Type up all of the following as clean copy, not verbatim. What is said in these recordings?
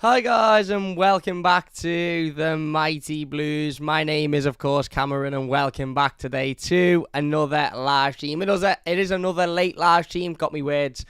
Hi guys and welcome back to the Mighty Blues. My name is of course Cameron and welcome back today to another live stream. It is another late live stream. Got me words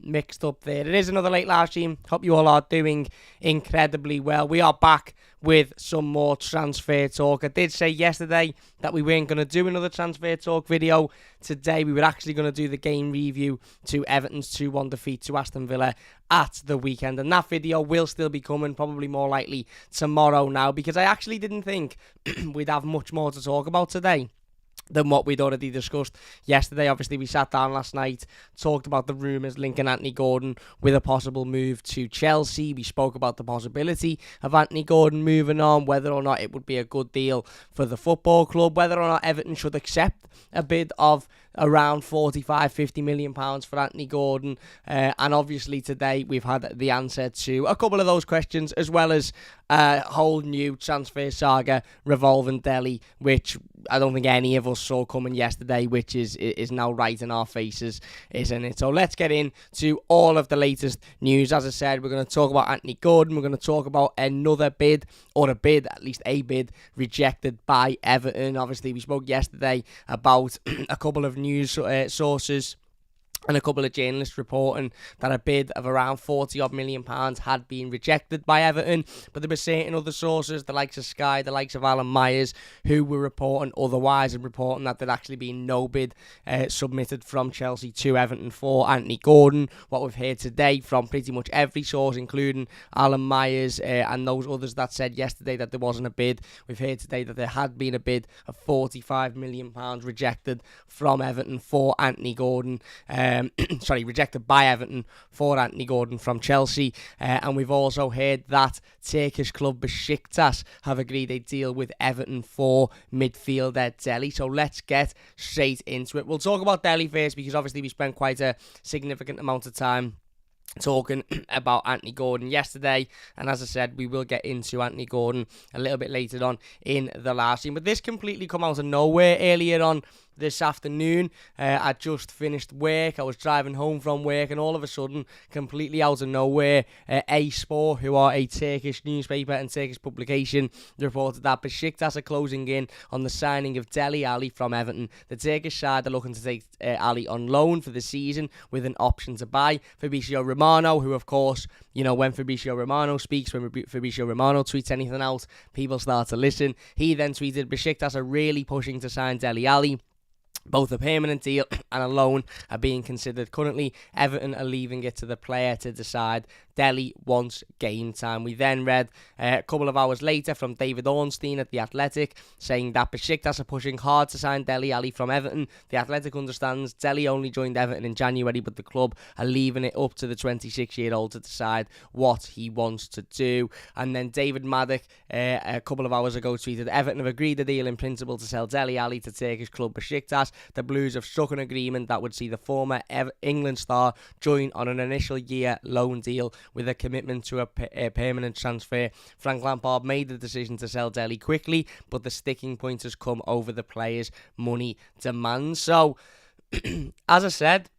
mixed up there. It is another late live stream. Hope you all are doing incredibly well. We are back with some more transfer talk. I did say yesterday that we weren't going to do another transfer talk video. Today we were actually going to do the game review to Everton's 2-1 defeat to Aston Villa at the weekend, and that video will still be coming, probably more likely tomorrow now, because I actually didn't think we'd have much more to talk about today than what we'd already discussed yesterday. Obviously, we sat down last night, talked about the rumours linking Anthony Gordon with a possible move to Chelsea. We spoke about the possibility of Anthony Gordon moving on, whether or not it would be a good deal for the football club, whether or not Everton should accept a bid of around £45-50 million for Anthony Gordon. And obviously today we've had the answer to a couple of those questions, as well as a whole new transfer saga revolving Dele, which I don't think any of us saw coming yesterday, which is now right in our faces, isn't it? So let's get into all of the latest news. As I said, we're going to talk about Anthony Gordon. We're going to talk about another bid, or at least a bid, rejected by Everton. Obviously, we spoke yesterday about a couple of news sources and a couple of journalists reporting that a bid of around £40 million had been rejected by Everton. But there were certain other sources, the likes of Sky, the likes of Alan Myers, who were reporting otherwise and reporting that there'd actually been no bid submitted from Chelsea to Everton for Anthony Gordon. What we've heard today from pretty much every source, including Alan Myers and those others that said yesterday that there wasn't a bid, we've heard today that there had been a bid of £45 million rejected from Everton for Anthony Gordon. Rejected by Everton for Anthony Gordon from Chelsea. And we've also heard that Turkish club Beşiktaş have agreed a deal with Everton for midfielder Dele. So let's get straight into it. We'll talk about Dele first, because obviously we spent quite a significant amount of time talking about Anthony Gordon yesterday, and as I said, we will get into Anthony Gordon a little bit later on in the live stream. But this completely come out of nowhere earlier on this afternoon. I just finished work. I was driving home from work, and all of a sudden, completely out of nowhere, A-Sport, who are a Turkish newspaper and Turkish publication, reported that Beşiktaş are closing in on the signing of Dele Alli from Everton. The Turkish side are looking to take Ali on loan for the season with an option to buy. Fabrizio Romano, who of course, when Fabrizio Romano speaks, when Fabrizio Romano tweets anything out, people start to listen. He then tweeted, Beşiktaş are really pushing to sign Dele Alli. Both a permanent deal and a loan are being considered. Currently, Everton are leaving it to the player to decide. Dele wants game time. We then read a couple of hours later from David Ornstein at The Athletic, saying that Beşiktaş are pushing hard to sign Dele Alli from Everton. The Athletic understands Dele only joined Everton in January, but the club are leaving it up to the 26-year-old to decide what he wants to do. And then David Maddock, a couple of hours ago, tweeted, Everton have agreed a deal in principle to sell Dele Alli to Turkish club Beşiktaş. The Blues have struck an agreement that would see the former England star join on an initial year loan deal with a commitment to a permanent transfer. Frank Lampard made the decision to sell Dele quickly, but the sticking point has come over the players' money demands. So, as I said,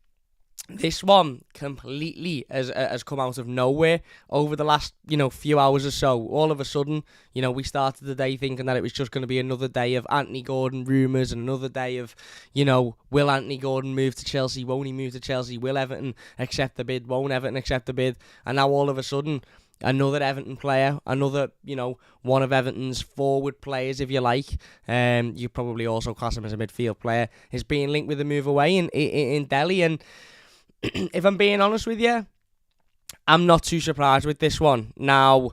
this one completely has come out of nowhere over the last, few hours or so. All of a sudden, we started the day thinking that it was just going to be another day of Anthony Gordon rumours and another day of, will Anthony Gordon move to Chelsea? Won't he move to Chelsea? Will Everton accept the bid? Won't Everton accept the bid? And now all of a sudden, another Everton player, another, one of Everton's forward players, if you like, you probably also class him as a midfield player, is being linked with a move away in Dele. And if I'm being honest with you, I'm not too surprised with this one. Now,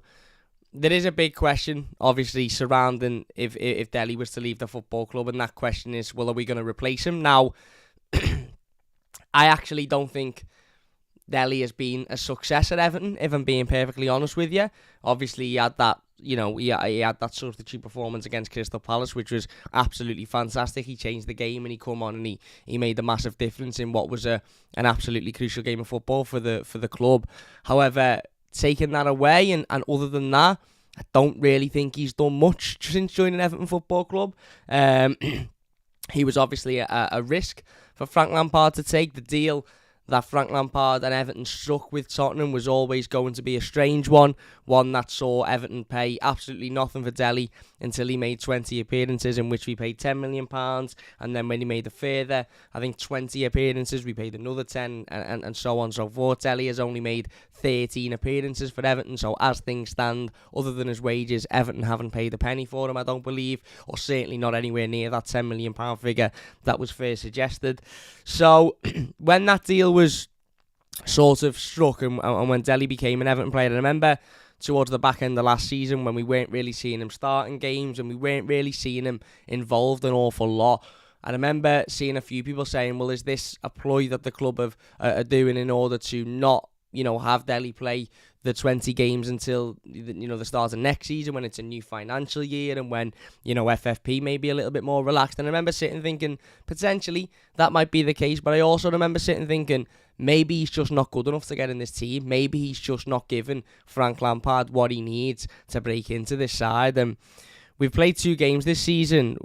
there is a big question, obviously, surrounding if Dele was to leave the football club, and that question is, well, are we going to replace him? Now, I actually don't think Dele has been a success at Everton, if I'm being perfectly honest with you. Obviously, he had that, he had that substitute performance against Crystal Palace, which was absolutely fantastic. He changed the game and he come on and he made a massive difference in what was an absolutely crucial game of football for the club. However, taking that away and other than that, I don't really think he's done much since joining Everton Football Club. He was obviously a risk for Frank Lampard to take. The deal that Frank Lampard and Everton struck with Tottenham was always going to be a strange one that saw Everton pay absolutely nothing for Dele until he made 20 appearances, in which we paid £10 million, and then when he made a further, I think 20 appearances, we paid another 10, and so on and so forth. Dele has only made 13 appearances for Everton, so as things stand, other than his wages, Everton haven't paid a penny for him, I don't believe, or certainly not anywhere near that £10 million figure that was first suggested. So when that deal was sort of struck, and when Dele became an Everton player, I remember towards the back end of last season when we weren't really seeing him starting games and we weren't really seeing him involved an awful lot. I remember seeing a few people saying, well, is this a ploy that the club are doing in order to not, have Dele play the 20 games until, the start of next season, when it's a new financial year and when, FFP may be a little bit more relaxed. And I remember sitting thinking, potentially, that might be the case. But I also remember sitting thinking, maybe he's just not good enough to get in this team. Maybe he's just not giving Frank Lampard what he needs to break into this side. And we've played 2 games this season,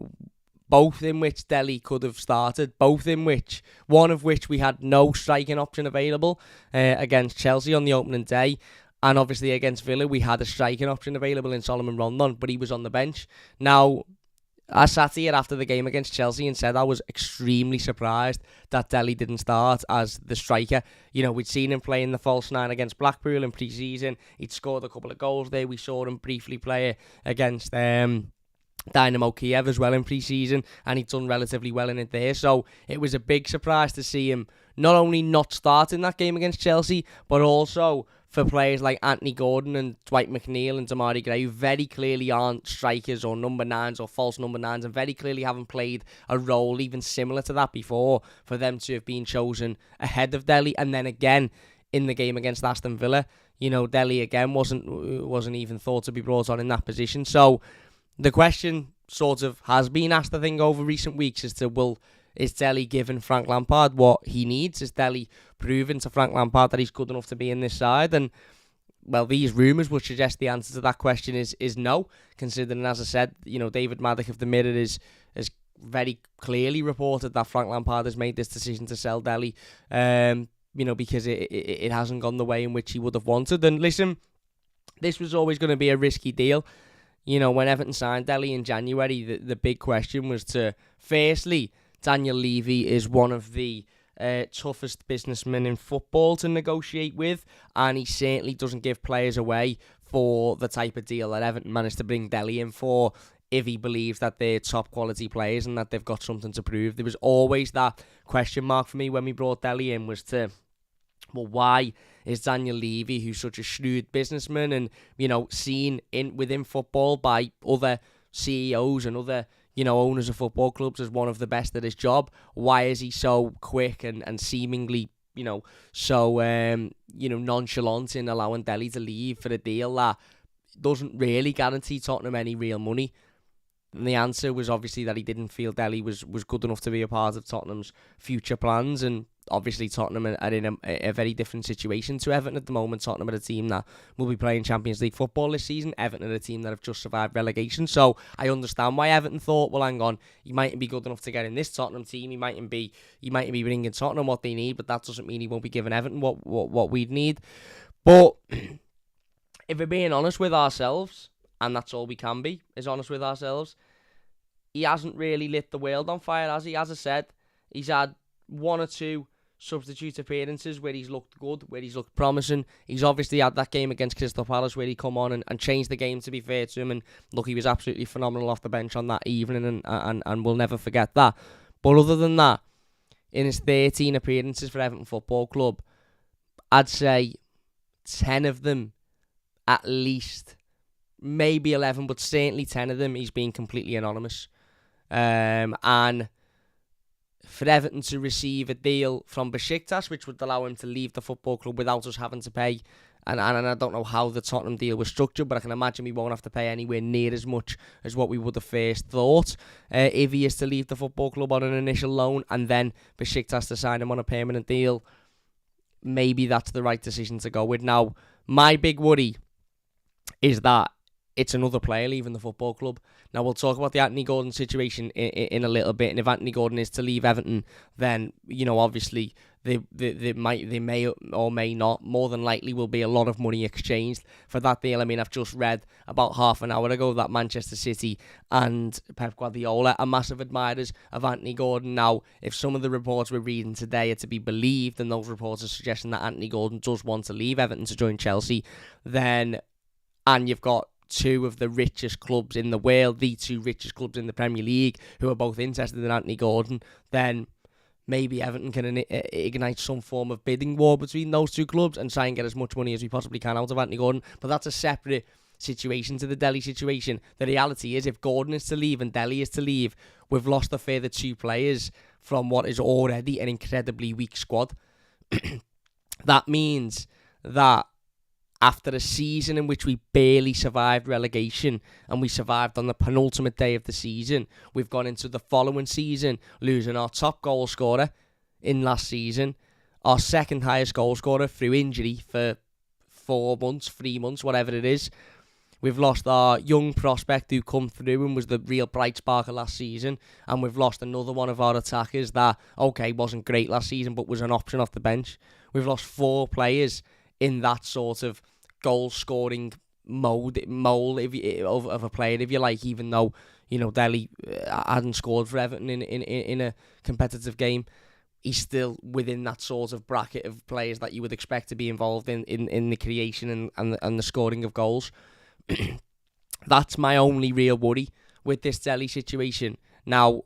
both in which Dele could have started, one of which we had no striking option available against Chelsea on the opening day. And obviously against Villa, we had a striking option available in Solomon Rondon, but he was on the bench. Now, I sat here after the game against Chelsea and said I was extremely surprised that Dele didn't start as the striker. We'd seen him play in the false 9 against Blackpool in pre-season. He'd scored a couple of goals there. We saw him briefly play against Dynamo Kiev as well in pre-season, and he'd done relatively well in it there. So it was a big surprise to see him not only not start in that game against Chelsea, but also for players like Anthony Gordon and Dwight McNeil and Damari Gray, who very clearly aren't strikers or number 9s or false number 9s, and very clearly haven't played a role even similar to that before, for them to have been chosen ahead of Dele. And then again, in the game against Aston Villa, Dele again wasn't even thought to be brought on in that position. So the question sort of has been asked, I think, over recent weeks as to, well, is Dele giving Frank Lampard what he needs? Is Dele proving to Frank Lampard that he's good enough to be in this side? And, well, these rumours would suggest the answer to that question is no, considering, as I said, David Maddock of the Mirror has very clearly reported that Frank Lampard has made this decision to sell Dele, because it hasn't gone the way in which he would have wanted. And listen, this was always going to be a risky deal. When Everton signed Dele in January, the big question was to, firstly, Daniel Levy is one of the toughest businessmen in football to negotiate with, and he certainly doesn't give players away for the type of deal that Everton managed to bring Dele in for, if he believes that they're top quality players and that they've got something to prove. There was always that question mark for me when we brought Dele in, was to, well, why is Daniel Levy, who's such a shrewd businessman and, seen within football by other CEOs and other, owners of football clubs as one of the best at his job, why is he so quick and seemingly, so, nonchalant in allowing Dele to leave for a deal that doesn't really guarantee Tottenham any real money? And the answer was obviously that he didn't feel Dele was good enough to be a part of Tottenham's future plans. And obviously Tottenham are in a very different situation to Everton at the moment. Tottenham are a team that will be playing Champions League football this season. Everton are a team that have just survived relegation. So I understand why Everton thought, well, hang on, he mightn't be good enough to get in this Tottenham team. He mightn't be bringing Tottenham what they need, but that doesn't mean he won't be giving Everton what we'd need. But if we're being honest with ourselves, and that's all we can be, is honest with ourselves, he hasn't really lit the world on fire, has he? As I said, he's had 1 or 2 substitute appearances where he's looked good, where he's looked promising. He's obviously had that game against Crystal Palace where he come on and changed the game, to be fair to him. And look, he was absolutely phenomenal off the bench on that evening, and we'll never forget that. But other than that, in his 13 appearances for Everton Football Club, I'd say 10 of them at least, maybe 11, but certainly 10 of them, he's been completely anonymous. And for Everton to receive a deal from Beşiktaş, which would allow him to leave the football club without us having to pay, and I don't know how the Tottenham deal was structured, but I can imagine we won't have to pay anywhere near as much as what we would have first thought if he is to leave the football club on an initial loan, and then Beşiktaş to sign him on a permanent deal. Maybe that's the right decision to go with. Now, my big worry is that it's another player leaving the football club. Now, we'll talk about the Anthony Gordon situation in a little bit, and if Anthony Gordon is to leave Everton, then, obviously, they may or may not, more than likely will be a lot of money exchanged for that deal. I mean, I've just read about half an hour ago that Manchester City and Pep Guardiola are massive admirers of Anthony Gordon. Now, if some of the reports we're reading today are to be believed, and those reports are suggesting that Anthony Gordon does want to leave Everton to join Chelsea, then, and you've got two of the richest clubs in the world, the two richest clubs in the Premier League, who are both interested in Anthony Gordon, then maybe Everton can ignite some form of bidding war between those two clubs and try and get as much money as we possibly can out of Anthony Gordon. But that's a separate situation to the Dele situation. The reality is, if Gordon is to leave and Dele is to leave, we've lost a further two players from what is already an incredibly weak squad. That means that after a season in which we barely survived relegation, and we survived on the penultimate day of the season, we've gone into the following season losing our top goal scorer in last season, our second highest goal scorer through injury for 3 months, whatever it is. We've lost our young prospect who come through and was the real bright spark of last season, and we've lost another one of our attackers that, wasn't great last season, but was an option off the bench. We've lost 4 players in that sort of goal-scoring mold of a player, if you like, even though, Dele hadn't scored for Everton in a competitive game. He's still within that sort of bracket of players that you would expect to be involved in the creation and the scoring of goals. That's my only real worry with this Dele situation. Now,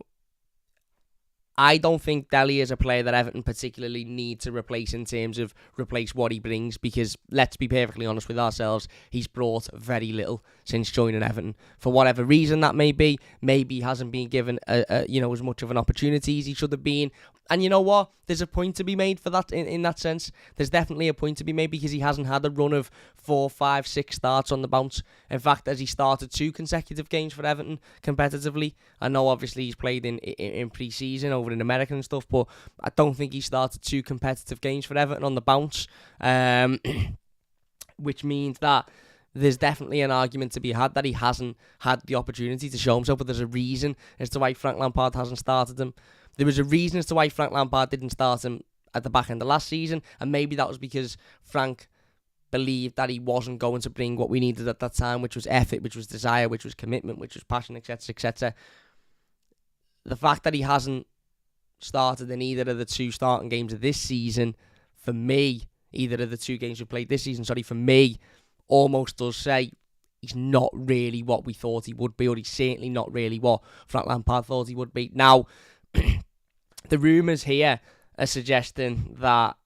I don't think Dele is a player that Everton particularly need to replace in terms of replace what he brings, because let's be perfectly honest with ourselves, he's brought very little since joining Everton. For whatever reason that may be, maybe he hasn't been given as much of an opportunity as he should have been. And you know what? There's a point to be made for that in that sense. There's definitely a point to be made because he hasn't had a run of 4, 5, 6 starts on the bounce. In fact, as he started 2 consecutive games for Everton competitively, I know obviously he's played in pre-season over in America and stuff, but I don't think he started 2 competitive games for Everton on the bounce, which means that there's definitely an argument to be had that he hasn't had the opportunity to show himself, but there's a reason as to why Frank Lampard hasn't started him. There was a reason as to why Frank Lampard didn't start him at the back end of last season, and maybe that was because Frank believed that he wasn't going to bring what we needed at that time, which was effort, which was desire, which was commitment, which was passion, etc., etc. The fact that he hasn't started in either of the 2 starting games of this season, for me, either of the 2 games we played this season, for me, almost does say he's not really what we thought he would be, or he's certainly not really what Frank Lampard thought he would be. Now, the rumours here are suggesting that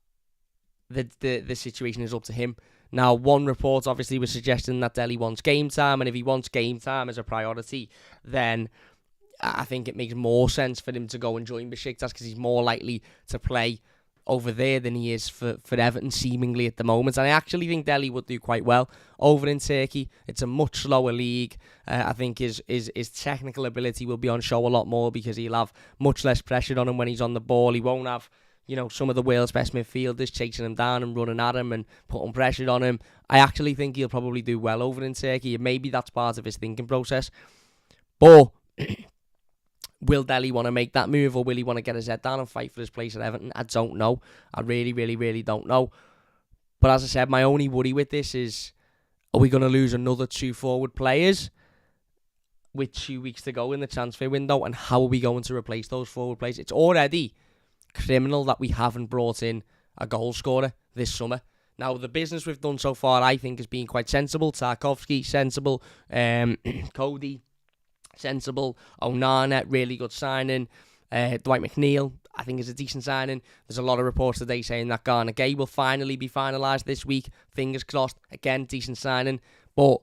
the situation is up to him. Now, one report obviously was suggesting that Dele wants game time, and if he wants game time as a priority, then I think it makes more sense for him to go and join Beşiktaş, because he's more likely to play over there than he is for Everton, seemingly at the moment. And I actually think Dele would do quite well over in Turkey. It's a much slower league. I think his technical ability will be on show a lot more, because he'll have much less pressure on him when he's on the ball. He won't have, some of the world's best midfielders chasing him down and running at him and putting pressure on him. I actually think he'll probably do well over in Turkey, and maybe that's part of his thinking process. But will Dele want to make that move, or will he want to get his head down and fight for his place at Everton? I don't know. I really, really, really don't know. But as I said, my only worry with this is, are we going to lose another 2 forward players with 2 weeks to go in the transfer window? And how are we going to replace those forward players? It's already criminal that we haven't brought in a goal scorer this summer. Now, the business we've done so far, I think, has been quite sensible. Tarkowski, sensible. Cody, sensible. Onana, really good signing. Dwight McNeil, I think, is a decent signing. There's a lot of reports today saying that Garner Gay will finally be finalised this week. Fingers crossed. Again, decent signing. But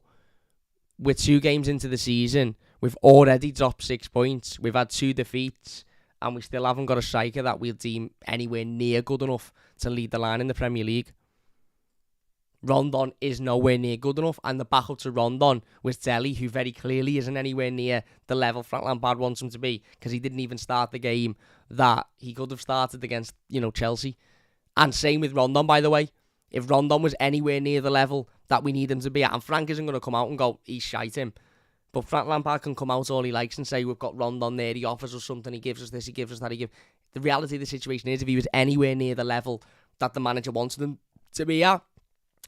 we're 2 games into the season. We've already dropped 6 points. We've had 2 defeats. And we still haven't got a striker that we'll deem anywhere near good enough to lead the line in the Premier League. Rondon is nowhere near good enough, and the backup to Rondon was Dele, who very clearly isn't anywhere near the level Frank Lampard wants him to be, because he didn't even start the game that he could have started against, Chelsea. And same with Rondon, by the way. if Rondon was anywhere near the level that we need him to be at, and Frank isn't going to come out and go, he's shite him. But Frank Lampard can come out all he likes and say, we've got Rondon there, he offers us something, he gives us this, he gives us that, The reality of the situation is, if he was anywhere near the level that the manager wanted him to be at,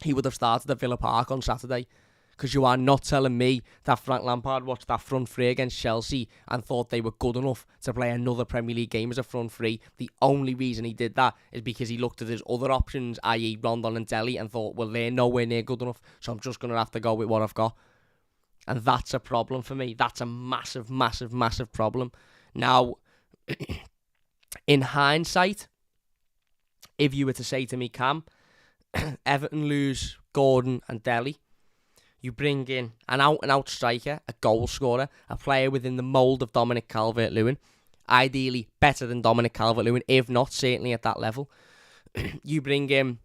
he would have started at Villa Park on Saturday. Because you are not telling me that Frank Lampard watched that front three against Chelsea and thought they were good enough to play another Premier League game as a front three. The only reason he did that is because he looked at his other options, i.e. Rondon and Dele, and thought, well, they're nowhere near good enough, so I'm just going to have to go with what I've got. And that's a problem for me. That's a massive, massive, massive problem. Now, in hindsight, if you were to say to me, Cam, Everton lose Gordon and Dele, you bring in an out-and-out striker, a goal scorer, a player within the mould of Dominic Calvert-Lewin, ideally better than Dominic Calvert-Lewin, if not certainly at that level. You bring in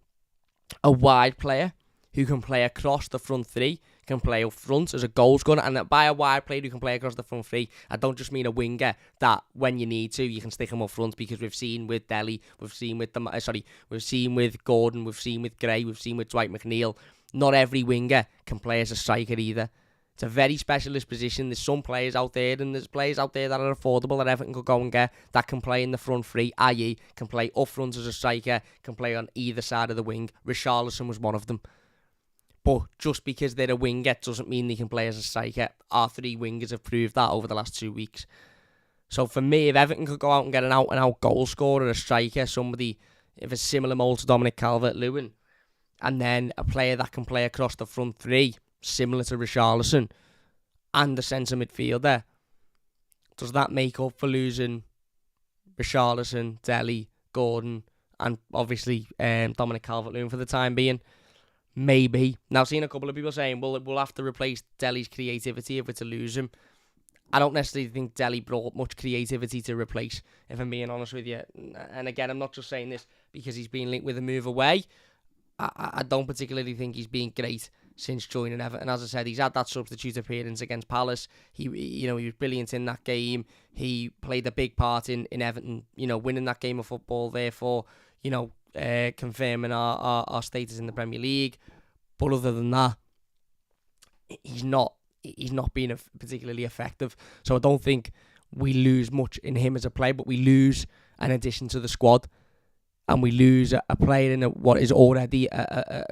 a wide player who can play across the front three, can play up front as a goal scorer, and by a wide player who can play across the front three, I don't just mean a winger that when you need to, you can stick him up front, because we've seen with Dele, we've seen with Gordon, we've seen with Gray, we've seen with Dwight McNeil. Not every winger can play as a striker either. It's a very specialist position. There's some players out there, and there's players out there that are affordable that Everton could go and get, that can play in the front three, i.e. can play up front as a striker, can play on either side of the wing. Richarlison was one of them. But just because they're a winger doesn't mean they can play as a striker. Our three wingers have proved that over the last 2 weeks. So for me, if Everton could go out and get an out-and-out goal scorer, a striker, somebody of a similar mould to Dominic Calvert-Lewin, and then a player that can play across the front three, similar to Richarlison, and the centre midfielder, does that make up for losing Richarlison, Dele, Gordon, and obviously Dominic Calvert-Lewin for the time being? Maybe. Now, I've seen a couple of people saying, well, we'll have to replace Dele's creativity if we're to lose him. I don't necessarily think Dele brought much creativity to replace, if I'm being honest with you. And again, I'm not just saying this because he's been linked with a move away. I don't particularly think he's been great since joining Everton. As I said, he's had that substitute appearance against Palace. He was brilliant in that game. He played a big part in Everton, winning that game of football. Therefore, confirming our status in the Premier League. But other than that, he's not been particularly effective. So I don't think we lose much in him as a player, but we lose an addition to the squad. And we lose a player in what is already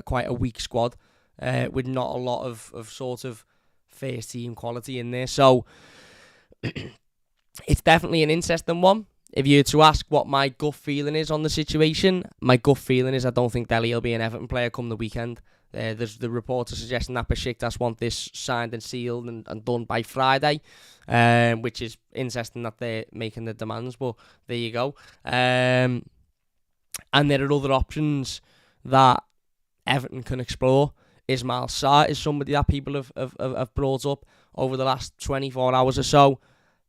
quite a weak squad, with not a lot of sort of first team quality in there. So it's definitely an interesting one. If you were to ask what my gut feeling is on the situation, my gut feeling is I don't think Dele will be an Everton player come the weekend. There's the reports are suggesting that Beşiktaş want this signed and sealed and done by Friday, which is interesting that they're making the demands, but there you go. And there are other options that Everton can explore. Ismail Sarr is somebody that people have brought up over the last 24 hours or so.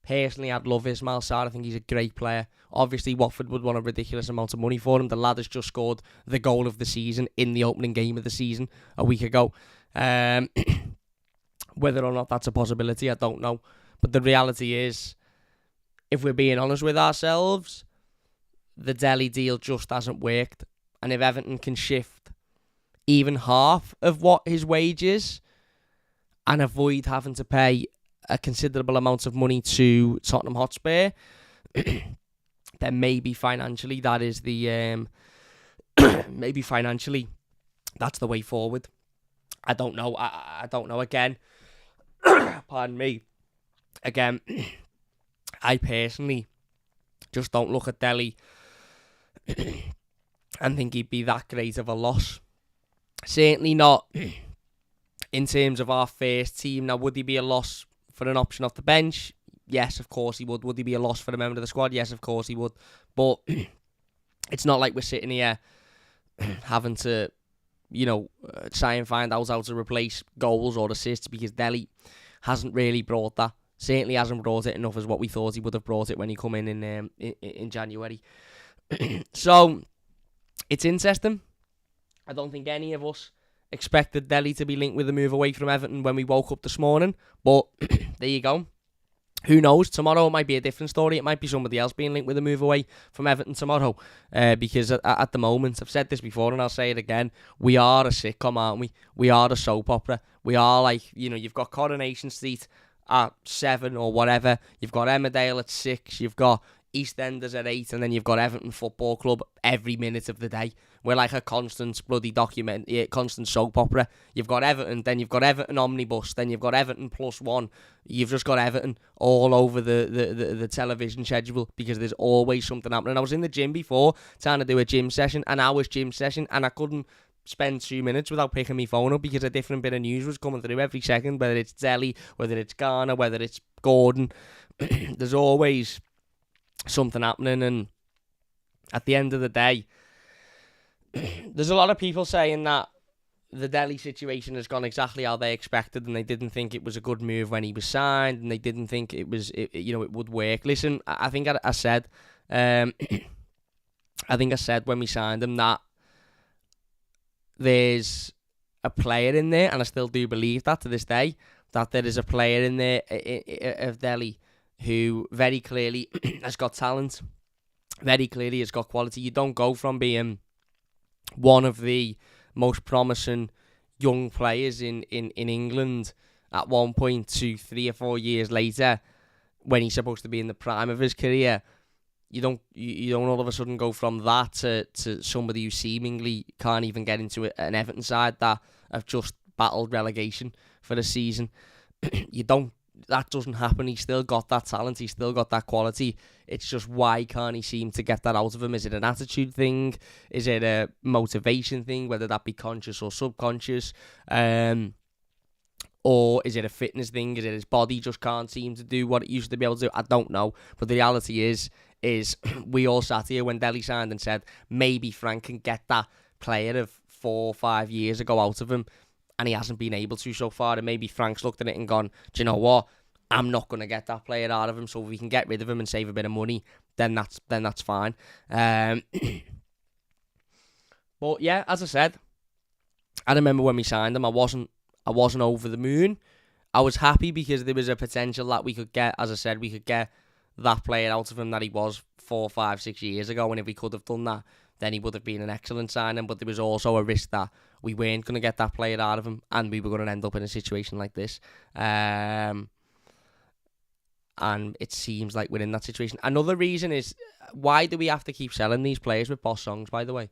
Personally, I'd love Ismail Sarr. I think he's a great player. Obviously, Watford would want a ridiculous amount of money for him. The lad has just scored the goal of the season in the opening game of the season a week ago. Whether or not that's a possibility, I don't know. But the reality is, if we're being honest with ourselves, the Dele deal just hasn't worked. And if Everton can shift even half of what his wage is and avoid having to pay a considerable amount of money to Tottenham Hotspur, then maybe financially that is the maybe financially that's the way forward. I don't know. I don't know. Again, pardon me. Again, I personally just don't look at Dele and think he'd be that great of a loss. Certainly not in terms of our first team. Now, would he be a loss for an option off the bench? Yes, of course he would. Would he be a loss for a member of the squad? Yes, of course he would. But it's not like we're sitting here having to, try and find out how to replace goals or assists, because Dele hasn't really brought that. Certainly hasn't brought it enough as what we thought he would have brought it when he come in January. So, it's interesting. I don't think any of us expected Dele to be linked with a move away from Everton when we woke up this morning. But there you go. Who knows? Tomorrow it might be a different story. It might be somebody else being linked with a move away from Everton tomorrow. Because at the moment, I've said this before and I'll say it again, we are a sitcom, aren't we? We are a soap opera. We are like, you've got Coronation Street at 7 or whatever. You've got Emmerdale at 6. You've got EastEnders at 8. And then you've got Everton Football Club every minute of the day. We're like a constant bloody constant soap opera. You've got Everton, then you've got Everton Omnibus, then you've got Everton Plus One. You've just got Everton all over the television schedule because there's always something happening. I was in the gym before trying to do a gym session, an hour's gym session, and I couldn't spend 2 minutes without picking my phone up because a different bit of news was coming through every second, whether it's Dele, whether it's Garner, whether it's Gordon. There's always something happening, and at the end of the day, there's a lot of people saying that the Dele situation has gone exactly how they expected, and they didn't think it was a good move when he was signed, and they didn't think it would work. Listen, I think I said, I think I said when we signed him that there's a player in there, and I still do believe that to this day, that there is a player in there of Dele who very clearly has got talent, very clearly has got quality. You don't go from being one of the most promising young players in England at one point to 3 or 4 years later, when he's supposed to be in the prime of his career. You don't all of a sudden go from that to somebody who seemingly can't even get into an Everton side that have just battled relegation for the season. That doesn't happen. He's still got that talent. He's still got that quality. It's just, why can't he seem to get that out of him? Is it an attitude thing? Is it a motivation thing, whether that be conscious or subconscious? Or is it a fitness thing? Is it his body just can't seem to do what it used to be able to do? I don't know. But the reality is we all sat here when Dele signed and said, maybe Frank can get that player of 4 or 5 years ago out of him. And he hasn't been able to so far. And maybe Frank's looked at it and gone, do you know what? I'm not going to get that player out of him. So if we can get rid of him and save a bit of money, then that's fine. But yeah, as I said, I remember when we signed him, I wasn't over the moon. I was happy because there was a potential that we could get, as I said, we could get that player out of him that he was 4, 5, 6 years ago. And if we could have done that, then he would have been an excellent signing. But there was also a risk that we weren't going to get that player out of him, and we were going to end up in a situation like this. And it seems like we're in that situation. Another reason is, why do we have to keep selling these players with boss songs, by the way?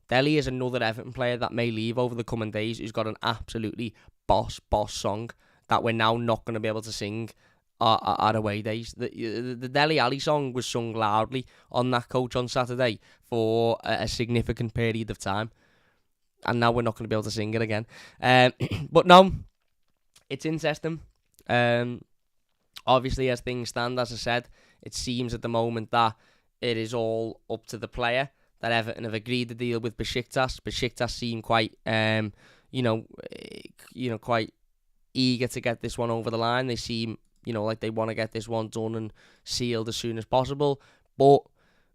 Dele is another Everton player that may leave over the coming days who's got an absolutely boss song that we're now not going to be able to sing at away days. The Dele Alli song was sung loudly on that coach on Saturday for a significant period of time, and now we're not going to be able to sing it again. But no, it's interesting. Obviously, as things stand, as I said, it seems at the moment that it is all up to the player. That Everton have agreed to deal with Beşiktaş. Beşiktaş seem quite, quite eager to get this one over the line. They seem, like they want to get this one done and sealed as soon as possible. But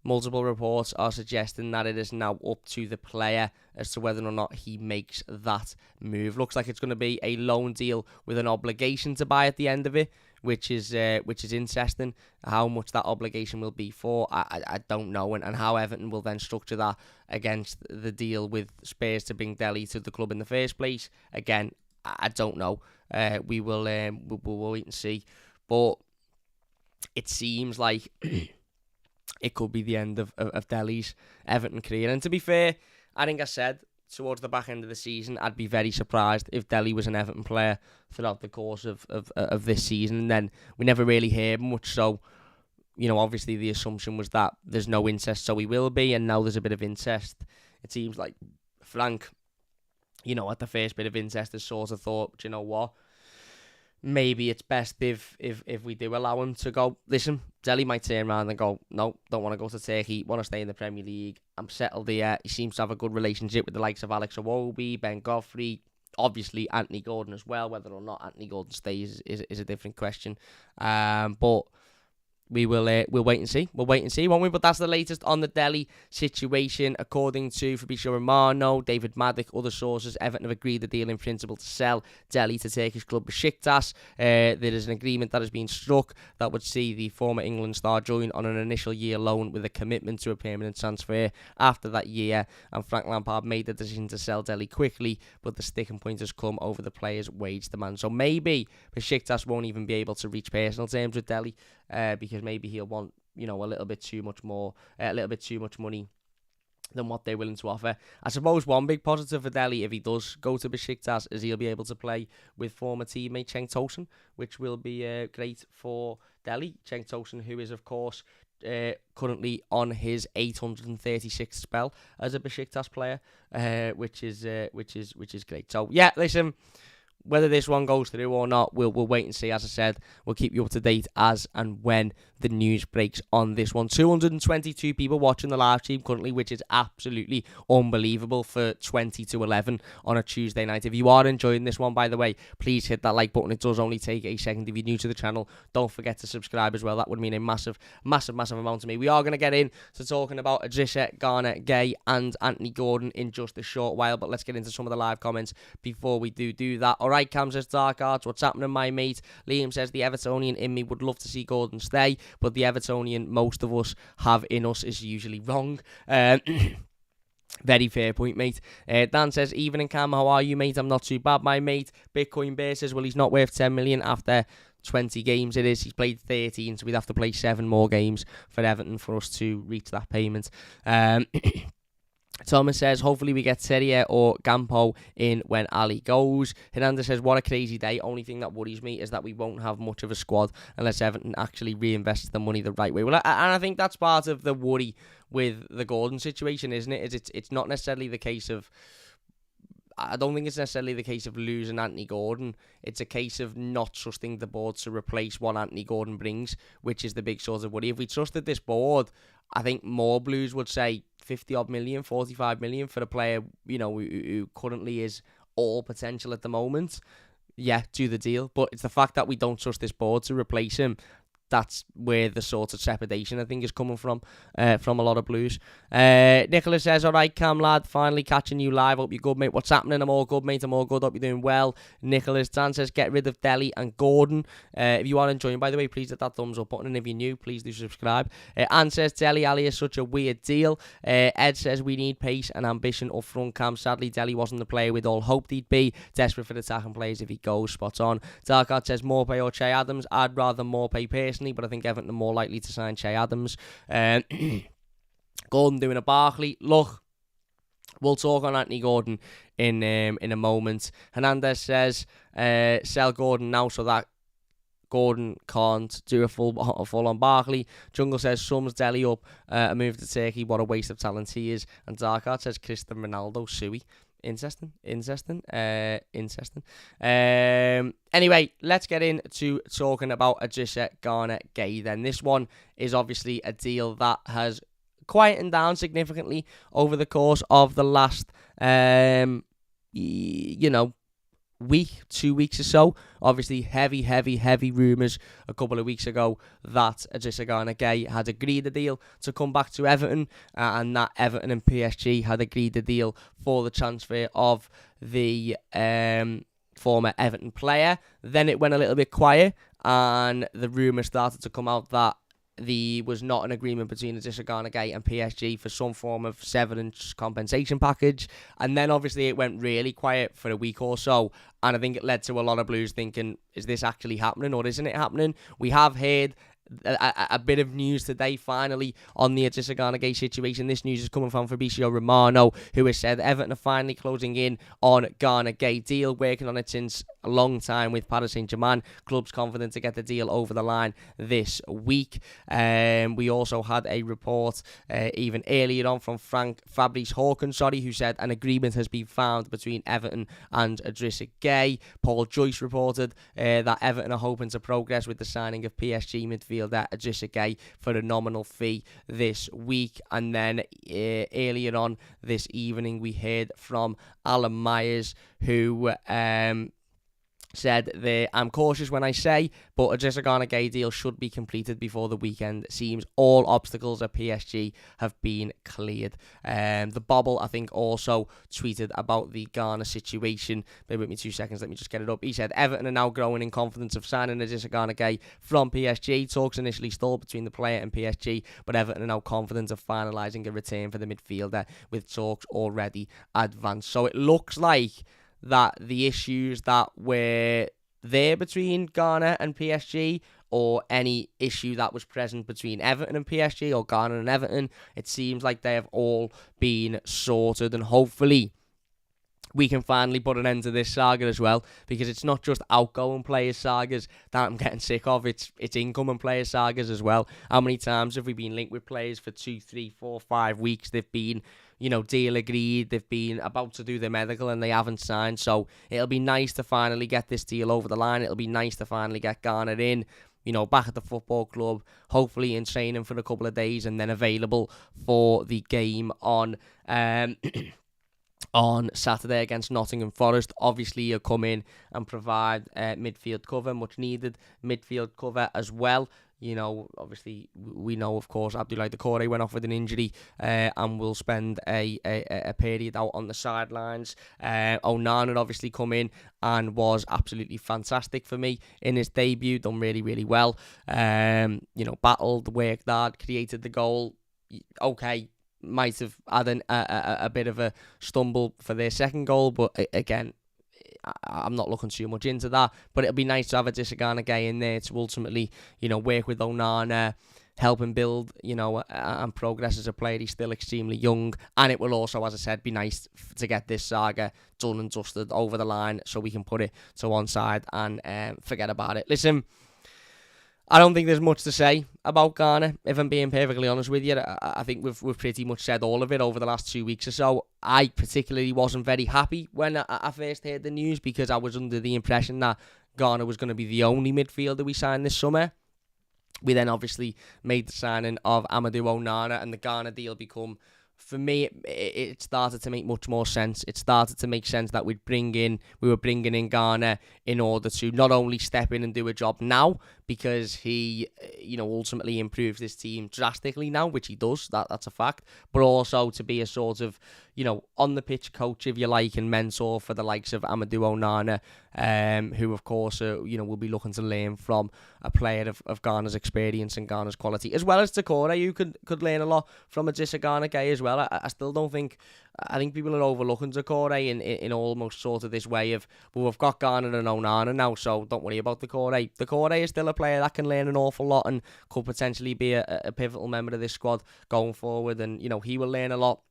multiple reports are suggesting that it is now up to the player as to whether or not he makes that move. Looks like it's going to be a loan deal with an obligation to buy at the end of it, which is interesting. How much that obligation will be for, I don't know, and how Everton will then structure that against the deal with Spurs to bring Dele to the club in the first place. Again, I don't know. We will we'll wait and see. But it seems like it could be the end of Dele's Everton career. And to be fair, I think I said towards the back end of the season, I'd be very surprised if Dele was an Everton player throughout the course of this season. And then we never really heard much. So, obviously the assumption was that there's no interest, so he will be. And now there's a bit of interest. It seems like Frank, at the first bit of interest, has sort of thought, do you know what? Maybe it's best if we do allow him to go. Listen, Dele might turn around and go, no, don't want to go to Turkey, want to stay in the Premier League. I'm settled here. He seems to have a good relationship with the likes of Alex Iwobi, Ben Godfrey, obviously Anthony Gordon as well. Whether or not Anthony Gordon stays is a different question. But we'll wait and see. We'll wait and see, won't we? But that's the latest on the Dele situation. According to Fabrizio Romano, David Maddock, other sources, Everton have agreed the deal in principle to sell Dele to Turkish club Beşiktaş. There is an agreement that has been struck that would see the former England star join on an initial year loan with a commitment to a permanent transfer after that year. And Frank Lampard made the decision to sell Dele quickly, but the sticking point has come over the player's wage demand. So maybe Beşiktaş won't even be able to reach personal terms with Dele. Because maybe he'll want, a little bit too much more, a little bit too much money than what they're willing to offer. I suppose one big positive for Dele, if he does go to Beşiktaş, is he'll be able to play with former teammate Cenk Tosun, which will be great for Dele. Cenk Tosun, who is, of course, currently on his 836th spell as a Beşiktaş player, which is great. So yeah, listen. Whether this one goes through or not, we'll wait and see. As I said, we'll keep you up to date as and when the news breaks on this one. 222 people watching the live stream currently, which is absolutely unbelievable for 20 to 11 on a Tuesday night. If you are enjoying this one, by the way, please hit that like button. It does only take a second. If you're new to the channel, don't forget to subscribe as well. That would mean a massive, massive, massive amount to me. We are going to get in to talking about Idrissa Gana Gueye and Anthony Gordon in just a short while, but let's get into some of the live comments before we do that. All right, Cam says, Dark Arts, what's happening, my mate? Liam says, the Evertonian in me would love to see Gordon stay, but the Evertonian most of us have in us is usually wrong. Very fair point, mate. Dan says, evening, Cam, how are you, mate? I'm not too bad, my mate. Bitcoin Bear says, well, he's not worth 10 million after 20 games it is. He's played 13, so we'd have to play 7 more games for Everton for us to reach that payment. Thomas says, hopefully we get Serie or Gampo in when Ali goes. Hernandez says, what a crazy day. Only thing that worries me is that we won't have much of a squad unless Everton actually reinvests the money the right way. Well, and I think that's part of the worry with the Gordon situation, isn't it? It's not necessarily the case of... I don't think it's necessarily the case of losing Anthony Gordon. It's a case of not trusting the board to replace what Anthony Gordon brings, which is the big sort of worry. If we trusted this board, I think more Blues would say 50-odd million, 45 million for a player, who currently is all potential at the moment. Yeah, do the deal. But it's the fact that we don't trust this board to replace him. That's where the sort of trepidation, I think, is coming from a lot of Blues. Nicholas says, all right, Cam, lad, finally catching you live. Hope you're good, mate. What's happening? I'm all good, mate. I'm all good. Hope you're doing well. Nicholas Dan says, get rid of Dele and Gordon. If you are enjoying, by the way, please hit that thumbs up button. And if you're new, please do subscribe. Anne says, Dele Ali is such a weird deal. Ed says, we need pace and ambition up front, Cam. Sadly, Dele wasn't the player we'd all hoped he'd be. Desperate for the attacking players if he goes. Spot on. Darkart says, Morpay or Che Adams. I'd rather Morpay personally, but I think Everton are more likely to sign Che Adams. Gordon doing a Barkley. Look, we'll talk on Anthony Gordon in a moment. Hernandez says, sell Gordon now so that Gordon can't do a full-on Barkley. Jungle says, sums Dele up, a move to Turkey. What a waste of talent he is. And Darkart says, Cristiano Ronaldo, Sui. Interesting. Anyway, let's get into talking about Idrissa Gana Gueye then. This one is obviously a deal that has quietened down significantly over the course of the last, week, 2 weeks or so. Obviously, heavy rumours a couple of weeks ago that Idrissa Gana Gueye had agreed a deal to come back to Everton, and that Everton and PSG had agreed a deal for the transfer of the former Everton player. Then it went a little bit quiet, and the rumours started to come out that there was not an agreement between Idrissa Gana Gueye and PSG for some form of severance compensation package. And then obviously it went really quiet for a week or so. And I think it led to a lot of Blues thinking, is this actually happening or isn't it happening? We have heard a bit of news today, finally, on the Idrissa Gana Gueye situation. This news is coming from Fabrizio Romano, who has said Everton are finally closing in on Gana Gueye deal, working on it since a long time with Paris Saint-Germain. Club's confident to get the deal over the line this week. We also had a report even earlier on from Fabrice Hawkins, who said an agreement has been found between Everton and Idrissa Gueye. Paul Joyce reported that Everton are hoping to progress with the signing of PSG midfielder Idrissa Gueye for a nominal fee this week. And then earlier on this evening we heard from Alan Myers, who said there, I'm cautious when I say, but a Gisagana Gay deal should be completed before the weekend. Seems all obstacles at PSG have been cleared. The Bobble, I think, also tweeted about the Ghana situation. Bear with me 2 seconds, let me just get it up. He said, Everton are now growing in confidence of signing a Gisagana Gay from PSG. Talks initially stalled between the player and PSG, but Everton are now confident of finalising a return for the midfielder, with talks already advanced. So it looks like that the issues that were there between Ghana and PSG, or any issue that was present between Everton and PSG, or Ghana and Everton, it seems like they have all been sorted, and hopefully we can finally put an end to this saga as well, because it's not just outgoing players sagas that I'm getting sick of, it's incoming player sagas as well. How many times have we been linked with players for 2, 3, 4, 5 weeks? They've been, deal agreed, they've been about to do their medical and they haven't signed. So it'll be nice to finally get this deal over the line. It'll be nice to finally get Ghana in, back at the football club, hopefully in training for a couple of days, and then available for the game on on Saturday against Nottingham Forest. Obviously, he'll come in and provide midfield cover, much needed midfield cover as well. Obviously, we know, of course, Abdoulaye Doucouré went off with an injury and will spend a period out on the sidelines. Onana obviously come in and was absolutely fantastic for me in his debut, done really, really well. Battled, worked hard, created the goal. Okay, might have had a bit of a stumble for their second goal, but again, I'm not looking too much into that. But it'll be nice to have a Gisagana Gay in there to ultimately, work with Onana, help him build, and progress as a player. He's still extremely young, and it will also, as I said, be nice to get this saga done and dusted over the line, so we can put it to one side and forget about it. Listen, I don't think there's much to say about Ghana, if I'm being perfectly honest with you. I think we've pretty much said all of it over the last 2 weeks or so. I particularly wasn't very happy when I first heard the news, because I was under the impression that Ghana was going to be the only midfielder we signed this summer. We then obviously made the signing of Amadou Onana, and the Ghana deal become, for me, it started to make much more sense. It started to make sense that we were bringing in Ghana in order to not only step in and do a job now, because he, ultimately improves this team drastically now, which he does, that's a fact, but also to be a sort of, on the pitch coach, if you like, and mentor for the likes of Amadou Onana, who, of course, will be looking to learn from a player of Ghana's experience and Ghana's quality, as well as Doucouré, who could learn a lot from a Gisagana Gay as well. I still don't think, I think people are overlooking Doucouré in almost sort of this way of, well, we've got Ghana and Onana now, so don't worry about Doucouré. Doucouré is still a player that can learn an awful lot and could potentially be a pivotal member of this squad going forward, and he will learn a lot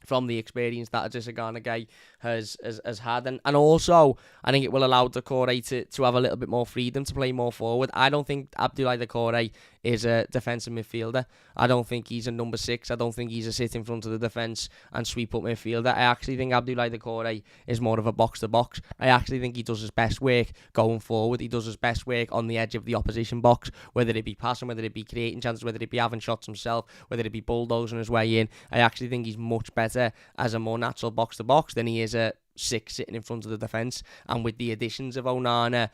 from the experience that Gisagana Gay has had, and also I think it will allow Doucouré to have a little bit more freedom to play more forward. I don't think Abdoulaye Doucouré is a defensive midfielder. I don't think he's a number 6. I don't think he's a sit in front of the defence and sweep up midfielder. I actually think Abdoulaye Doucouré is more of a box to box. I actually think he does his best work going forward. He does his best work on the edge of the opposition box, whether it be passing, whether it be creating chances, whether it be having shots himself, whether it be bulldozing his way in. I actually think he's much better as a more natural box to box than he is a 6 sitting in front of the defence. And with the additions of Onana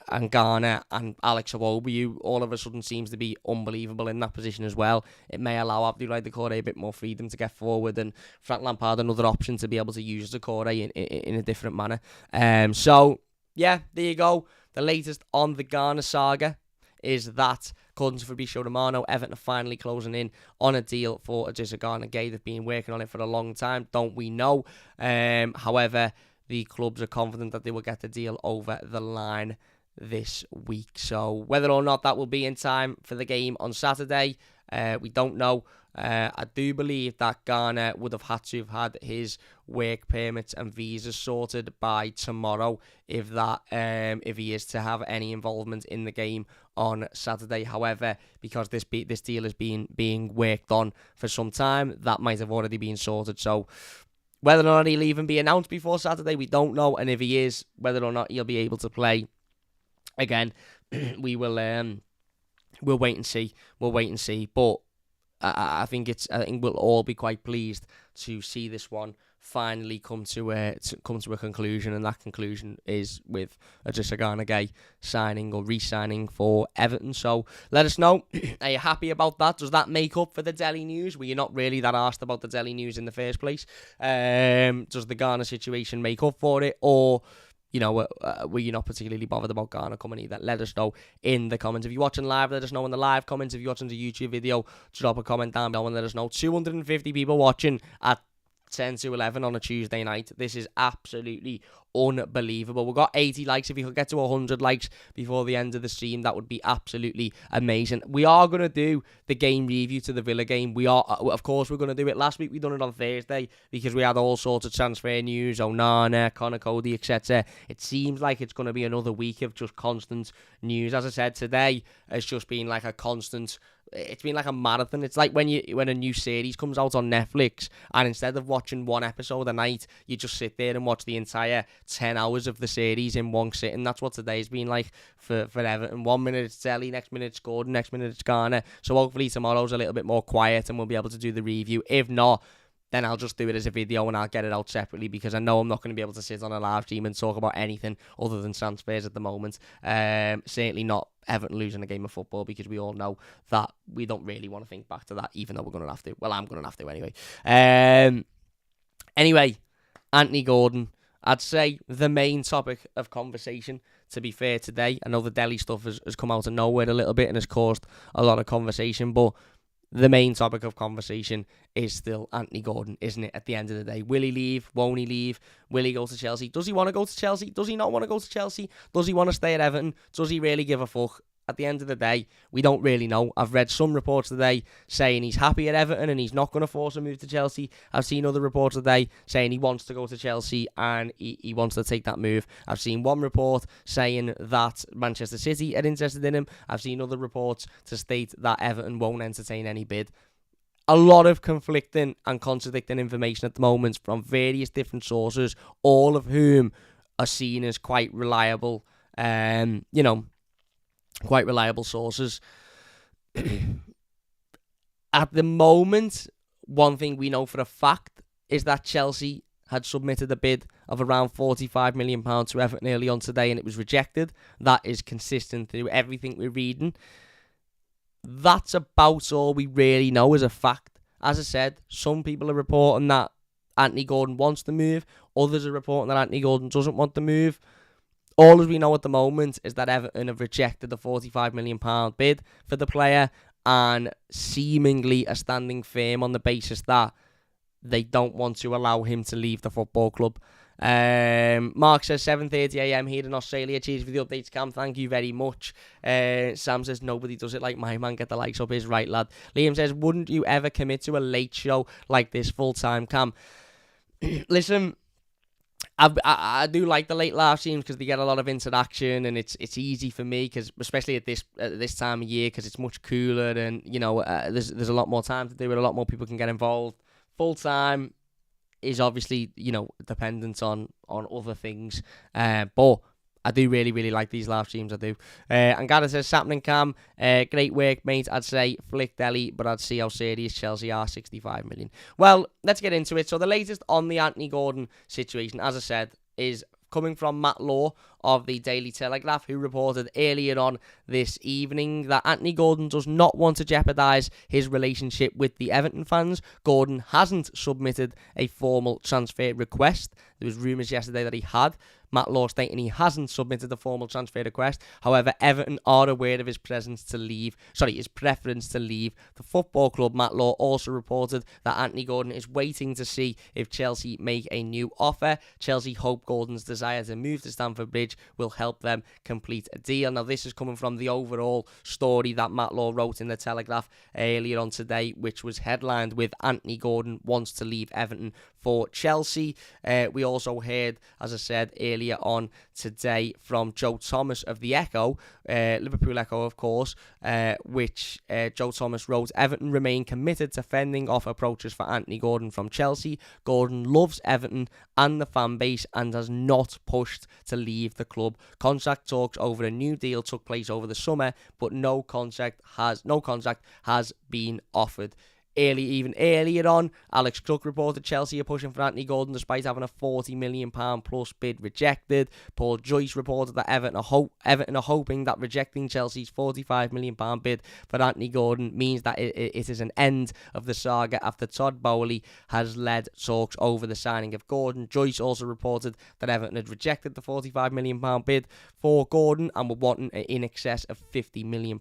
and Ghana and Alex Iwobi, who all of a sudden seems to be unbelievable in that position as well, it may allow Abdoulaye Doucouré a bit more freedom to get forward, and Frank Lampard another option to be able to use Doucouré in a different manner. So yeah, there you go. The latest on the Ghana saga is that, according to Fabrizio Romano, Everton are finally closing in on a deal for Gisagana Gay. They've been working on it for a long time, don't we know? However, the clubs are confident that they will get the deal over the line this week. So whether or not that will be in time for the game on Saturday, we don't know. I do believe that Ghana would have had to have had his work permits and visas sorted by tomorrow if he is to have any involvement in the game on Saturday. However, because this deal has been being worked on for some time, that might have already been sorted. So whether or not he'll even be announced before Saturday, we don't know. And if he is, whether or not he'll be able to play, again, we will we'll wait and see. But I think we'll all be quite pleased to see this one finally come to a conclusion, and that conclusion is with Idrissa Gana Gueye signing or re-signing for Everton. So let us know, are you happy about that? Does that make up for the Dele news? Were you not really that arsed about the Dele news in the first place? Does the Ghana situation make up for it, or were you not particularly bothered about Ghana coming either? Let us know in the comments. If you're watching live, let us know in the live comments. If you're watching the YouTube video, drop a comment down below and let us know. 250 people watching at 10 to 11 on a Tuesday night. This is absolutely unbelievable. We've got 80 likes. If you could get to 100 likes before the end of the stream, that would be absolutely amazing. We are going to do the game review to the Villa game. We are, of course, we're going to do it. Last week we done it on Thursday because we had all sorts of transfer news, Onana, Connor Cody, etc. It seems like it's going to be another week of just constant news. As I said, today has just been like a constant. It's been like a marathon. It's like when a new series comes out on Netflix, and instead of watching one episode a night, you just sit there and watch the entire 10 hours of the series in one sitting. That's what today's been like for Everton. 1 minute it's Dele, next minute it's Gordon, next minute it's Garner. So hopefully tomorrow's a little bit more quiet and we'll be able to do the review. If not, then I'll just do it as a video and I'll get it out separately, because I know I'm not going to be able to sit on a live stream and talk about anything other than transfers at the moment. Certainly not Everton losing a game of football, because we all know that we don't really want to think back to that, even though we're going to have to. Well, I'm going to have to anyway. Anyway, Anthony Gordon, I'd say the main topic of conversation, to be fair, today. I know the Dele stuff has come out of nowhere a little bit and has caused a lot of conversation, but the main topic of conversation is still Anthony Gordon, isn't it, at the end of the day? Will he leave? Won't he leave? Will he go to Chelsea? Does he want to go to Chelsea? Does he not want to go to Chelsea? Does he want to stay at Everton? Does he really give a fuck? At the end of the day, we don't really know. I've read some reports today saying he's happy at Everton and he's not going to force a move to Chelsea. I've seen other reports today saying he wants to go to Chelsea and he wants to take that move. I've seen one report saying that Manchester City are interested in him. I've seen other reports to state that Everton won't entertain any bid. A lot of conflicting and contradicting information at the moment from various different sources, all of whom are seen as quite reliable, quite reliable sources. At the moment, one thing we know for a fact is that Chelsea had submitted a bid of around £45 million to Everton early on today and it was rejected. That is consistent through everything we're reading. That's about all we really know as a fact. As I said, some people are reporting that Anthony Gordon wants to move. Others are reporting that Anthony Gordon doesn't want to move. All as we know at the moment is that Everton have rejected the £45 million bid for the player and seemingly are standing firm on the basis that they don't want to allow him to leave the football club. Mark says 7:30 a.m. here in Australia. Cheers for the updates, Cam. Thank you very much. Sam says nobody does it like my man. Get the likes up, is right, lad. Liam says, wouldn't you ever commit to a late show like this full time, Cam? Listen, I do like the late live streams because they get a lot of interaction and it's easy for me, because especially at this time of year, because it's much cooler and there's a lot more time to do it. A lot more people can get involved. Full time is obviously dependent on other things, but I do really, really like these live streams. I do. And Gareth says, Sapling Cam, great work, mate. I'd say flick Dele, but I'd see how serious Chelsea are. 65 million. Well, let's get into it. So the latest on the Anthony Gordon situation, as I said, is coming from Matt Law of the Daily Telegraph, who reported earlier on this evening that Anthony Gordon does not want to jeopardise his relationship with the Everton fans. Gordon hasn't submitted a formal transfer request. There was rumours yesterday that he had. Matt Law stating he hasn't submitted a formal transfer request. However, Everton are aware of his preference to leave the football club. Matt Law also reported that Anthony Gordon is waiting to see if Chelsea make a new offer. Chelsea hope Gordon's desire to move to Stamford Bridge will help them complete a deal. Now, this is coming from the overall story that Matt Law wrote in the Telegraph earlier on today, which was headlined with Anthony Gordon wants to leave Everton for Chelsea. We also heard, as I said earlier on today, from Joe Thomas of the Echo, Liverpool Echo, of course, which Joe Thomas wrote, Everton remain committed to fending off approaches for Anthony Gordon from Chelsea. Gordon loves Everton and the fan base and has not pushed to leave the club. Contract talks over a new deal took place over the summer, but no contract has been offered. Even earlier on, Alex Cook reported Chelsea are pushing for Anthony Gordon despite having a £40 million plus bid rejected. Paul Joyce reported that Everton are hoping that rejecting Chelsea's £45 million bid for Anthony Gordon means that it is an end of the saga after Todd Bowley has led talks over the signing of Gordon. Joyce also reported that Everton had rejected the £45 million bid for Gordon and were wanting in excess of £50 million.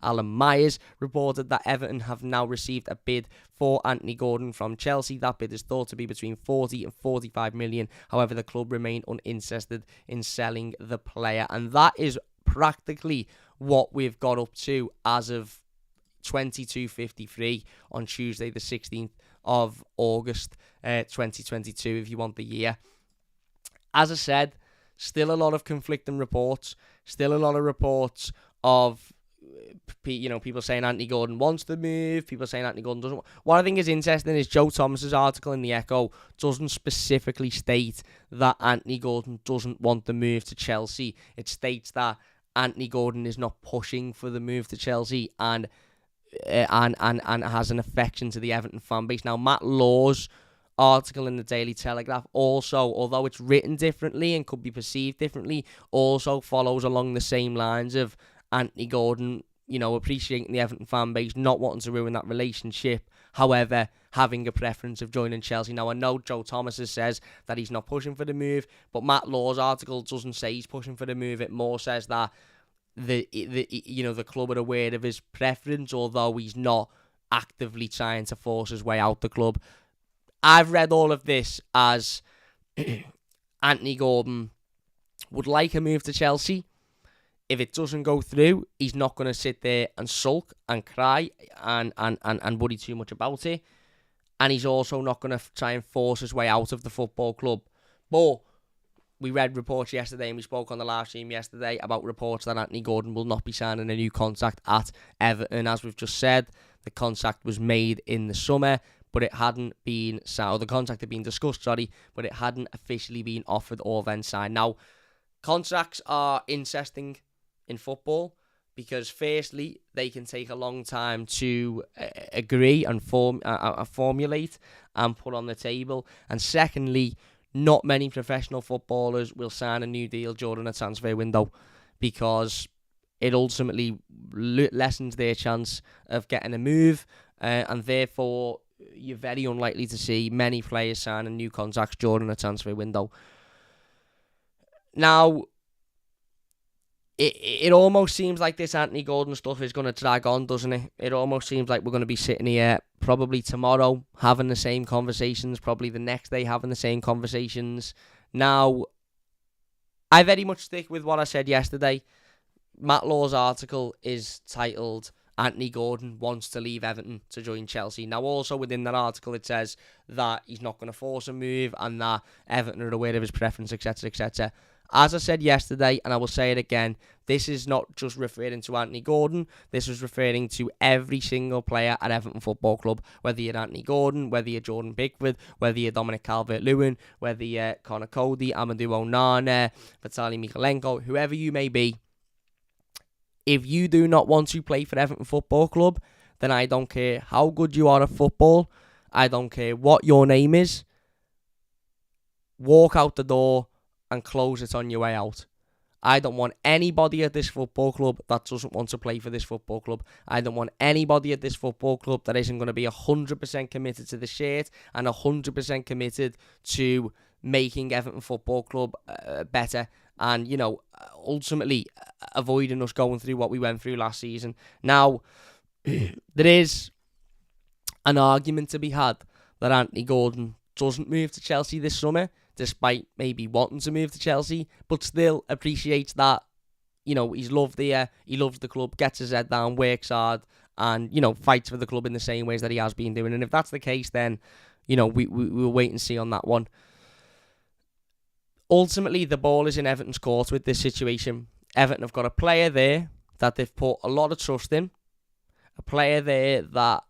Alan Myers reported that Everton have now received a bid for Anthony Gordon from Chelsea. That bid is thought to be between 40 and 45 million. However, the club remain uninterested in selling the player. And that is practically what we've got up to as of 22:53 on Tuesday, the 16th of August, 2022, if you want the year. As I said, still a lot of conflicting reports. Still a lot of reports of people saying Anthony Gordon wants to move, people saying Anthony Gordon doesn't. What I think is interesting is Joe Thomas's article in the Echo doesn't specifically state that Anthony Gordon doesn't want the move to Chelsea. It states that Anthony Gordon is not pushing for the move to Chelsea and has an affection to the Everton fan base. Now, Matt Law's article in the Daily Telegraph also, although it's written differently and could be perceived differently, also follows along the same lines of Anthony Gordon, appreciating the Everton fan base, not wanting to ruin that relationship, however, having a preference of joining Chelsea. Now, I know Joe Thomas says that he's not pushing for the move, but Matt Law's article doesn't say he's pushing for the move. It more says that the club are aware of his preference, although he's not actively trying to force his way out the club. I've read all of this as Anthony Gordon would like a move to Chelsea. If it doesn't go through, he's not going to sit there and sulk and cry and worry too much about it. And he's also not going to try and force his way out of the football club. But we read reports yesterday and we spoke on the live stream yesterday about reports that Anthony Gordon will not be signing a new contract at Everton. As we've just said, the contract was made in the summer, but it hadn't been signed. The contract had been discussed, but it hadn't officially been offered or then signed. Now, contracts are interesting in football because firstly they can take a long time to agree and formulate and put on the table, and secondly, not many professional footballers will sign a new deal during a transfer window because it ultimately lessens their chance of getting a move, and therefore you're very unlikely to see many players signing new contracts during a transfer window. Now, It almost seems like this Anthony Gordon stuff is going to drag on, doesn't it? It almost seems like we're going to be sitting here probably tomorrow having the same conversations, probably the next day having the same conversations. Now, I very much stick with what I said yesterday. Matt Law's article is titled Anthony Gordon wants to leave Everton to join Chelsea. Now, also within that article, it says that he's not going to force a move and that Everton are aware of his preference, etc., etc. As I said yesterday, and I will say it again, this is not just referring to Anthony Gordon. This is referring to every single player at Everton Football Club, whether you're Anthony Gordon, whether you're Jordan Pickford, whether you're Dominic Calvert-Lewin, whether you're Connor Cody, Amadou Onana, Vitaly Mykolenko, whoever you may be. If you do not want to play for Everton Football Club, then I don't care how good you are at football. I don't care what your name is. Walk out the door and close it on your way out. I don't want anybody at this football club that doesn't want to play for this football club. I don't want anybody at this football club that isn't going to be 100% committed to the shirt and 100% committed to making Everton Football Club better and, ultimately avoiding us going through what we went through last season. Now, there is an argument to be had that Anthony Gordon doesn't move to Chelsea this summer, despite maybe wanting to move to Chelsea, but still appreciates that, he's loved there, he loves the club, gets his head down, works hard, and, fights for the club in the same ways that he has been doing. And if that's the case, then, we'll wait and see on that one. Ultimately, the ball is in Everton's court with this situation. Everton have got a player there that they've put a lot of trust in, a player there that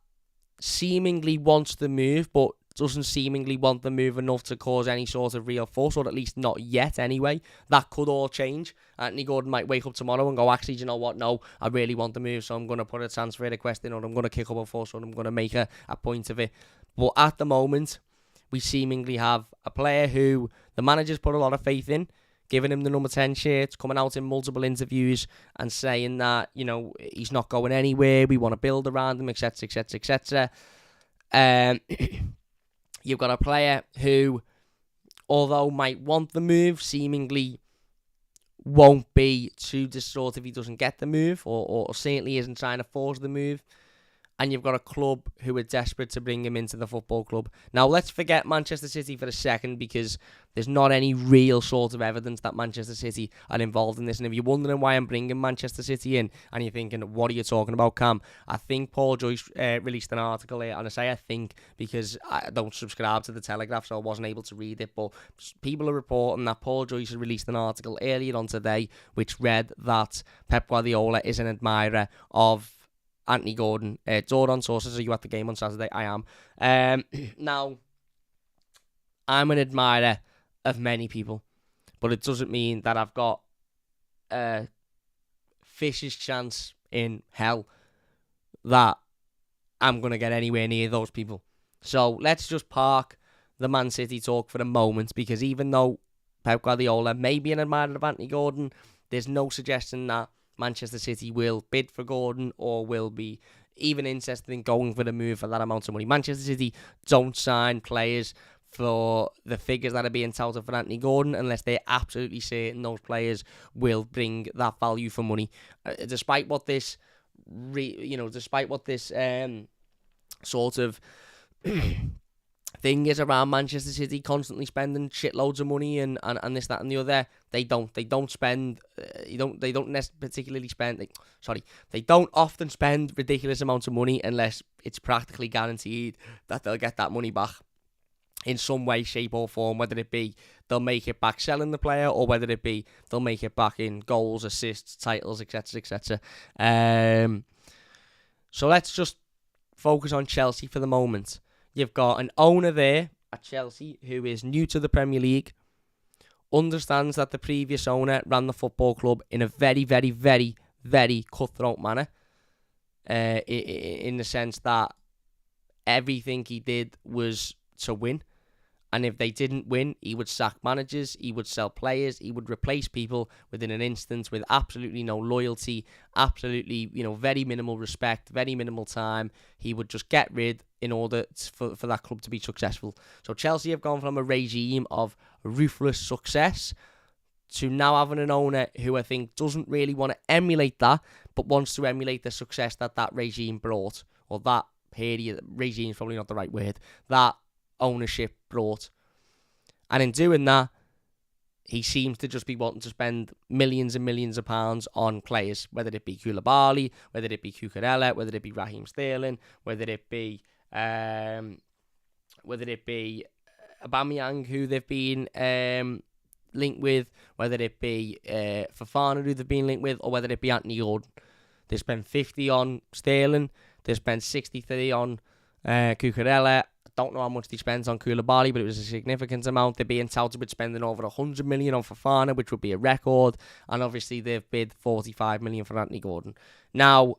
seemingly wants to move, but doesn't seemingly want the move enough to cause any sort of real fuss, or at least not yet anyway. That could all change. Anthony Gordon might wake up tomorrow and go, actually, do you know what? No, I really want the move, so I'm going to put a transfer request in, or I'm going to kick up a fuss, or I'm going to make a point of it. But at the moment, we seemingly have a player who the manager's put a lot of faith in, giving him the number 10 shirt, coming out in multiple interviews and saying that, you know, he's not going anywhere, we want to build around him, etc., etc., etc. You've got a player who, although might want the move, seemingly won't be too distraught if he doesn't get the move, or certainly isn't trying to force the move. And you've got a club who are desperate to bring him into the football club. Now, let's forget Manchester City for a second, because there's not any real sort of evidence that Manchester City are involved in this. And if you're wondering why I'm bringing Manchester City in, and you're thinking, what are you talking about, Cam? I think Paul Joyce released an article here, and I say I think because I don't subscribe to the Telegraph, so I wasn't able to read it. But people are reporting that Paul Joyce has released an article earlier on today, which read that Pep Guardiola is an admirer of Anthony Gordon. Doran sources, are you at the game on Saturday? I am. Now, I'm an admirer of many people, but it doesn't mean that I've got a fish's chance in hell that I'm going to get anywhere near those people. So let's just park the Man City talk for a moment, because even though Pep Guardiola may be an admirer of Anthony Gordon, there's no suggestion that Manchester City will bid for Gordon or will be even interested in going for the move for that amount of money. Manchester City don't sign players for the figures that are being touted for Anthony Gordon unless they're absolutely certain those players will bring that value for money. Despite what this, sort of thing is around Manchester City constantly spending shitloads of money and this, that, and the other, they don't often spend ridiculous amounts of money unless it's practically guaranteed that they'll get that money back in some way, shape or form, whether it be they'll make it back selling the player, or whether it be they'll make it back in goals, assists, titles, etc., etc. So let's just focus on Chelsea for the moment. You've got an owner there at Chelsea who is new to the Premier League, understands that the previous owner ran the football club in a very, very, very, very cutthroat manner, in the sense that everything he did was to win. And if they didn't win, he would sack managers, he would sell players, he would replace people within an instant with absolutely no loyalty, absolutely, very minimal respect, very minimal time. He would just get rid in order for that club to be successful. So Chelsea have gone from a regime of ruthless success to now having an owner who I think doesn't really want to emulate that, but wants to emulate the success that regime brought, or that period. Regime is probably not the right word. That ownership brought. And in doing that, he seems to just be wanting to spend millions and millions of pounds on players, whether it be Koulibaly, whether it be Cucurella, whether it be Raheem Sterling, whether it be Aubameyang, who they've been linked with, whether it be Fofana, who they've been linked with, or whether it be Anthony Gordon. They spent 50 on Sterling, they spent 63 on Cucurella. Don't know how much they spent on Koulibaly, but it was a significant amount. They're being touted with spending over 100 million on Fofana, which would be a record. And obviously they've bid 45 million for Anthony Gordon. Now,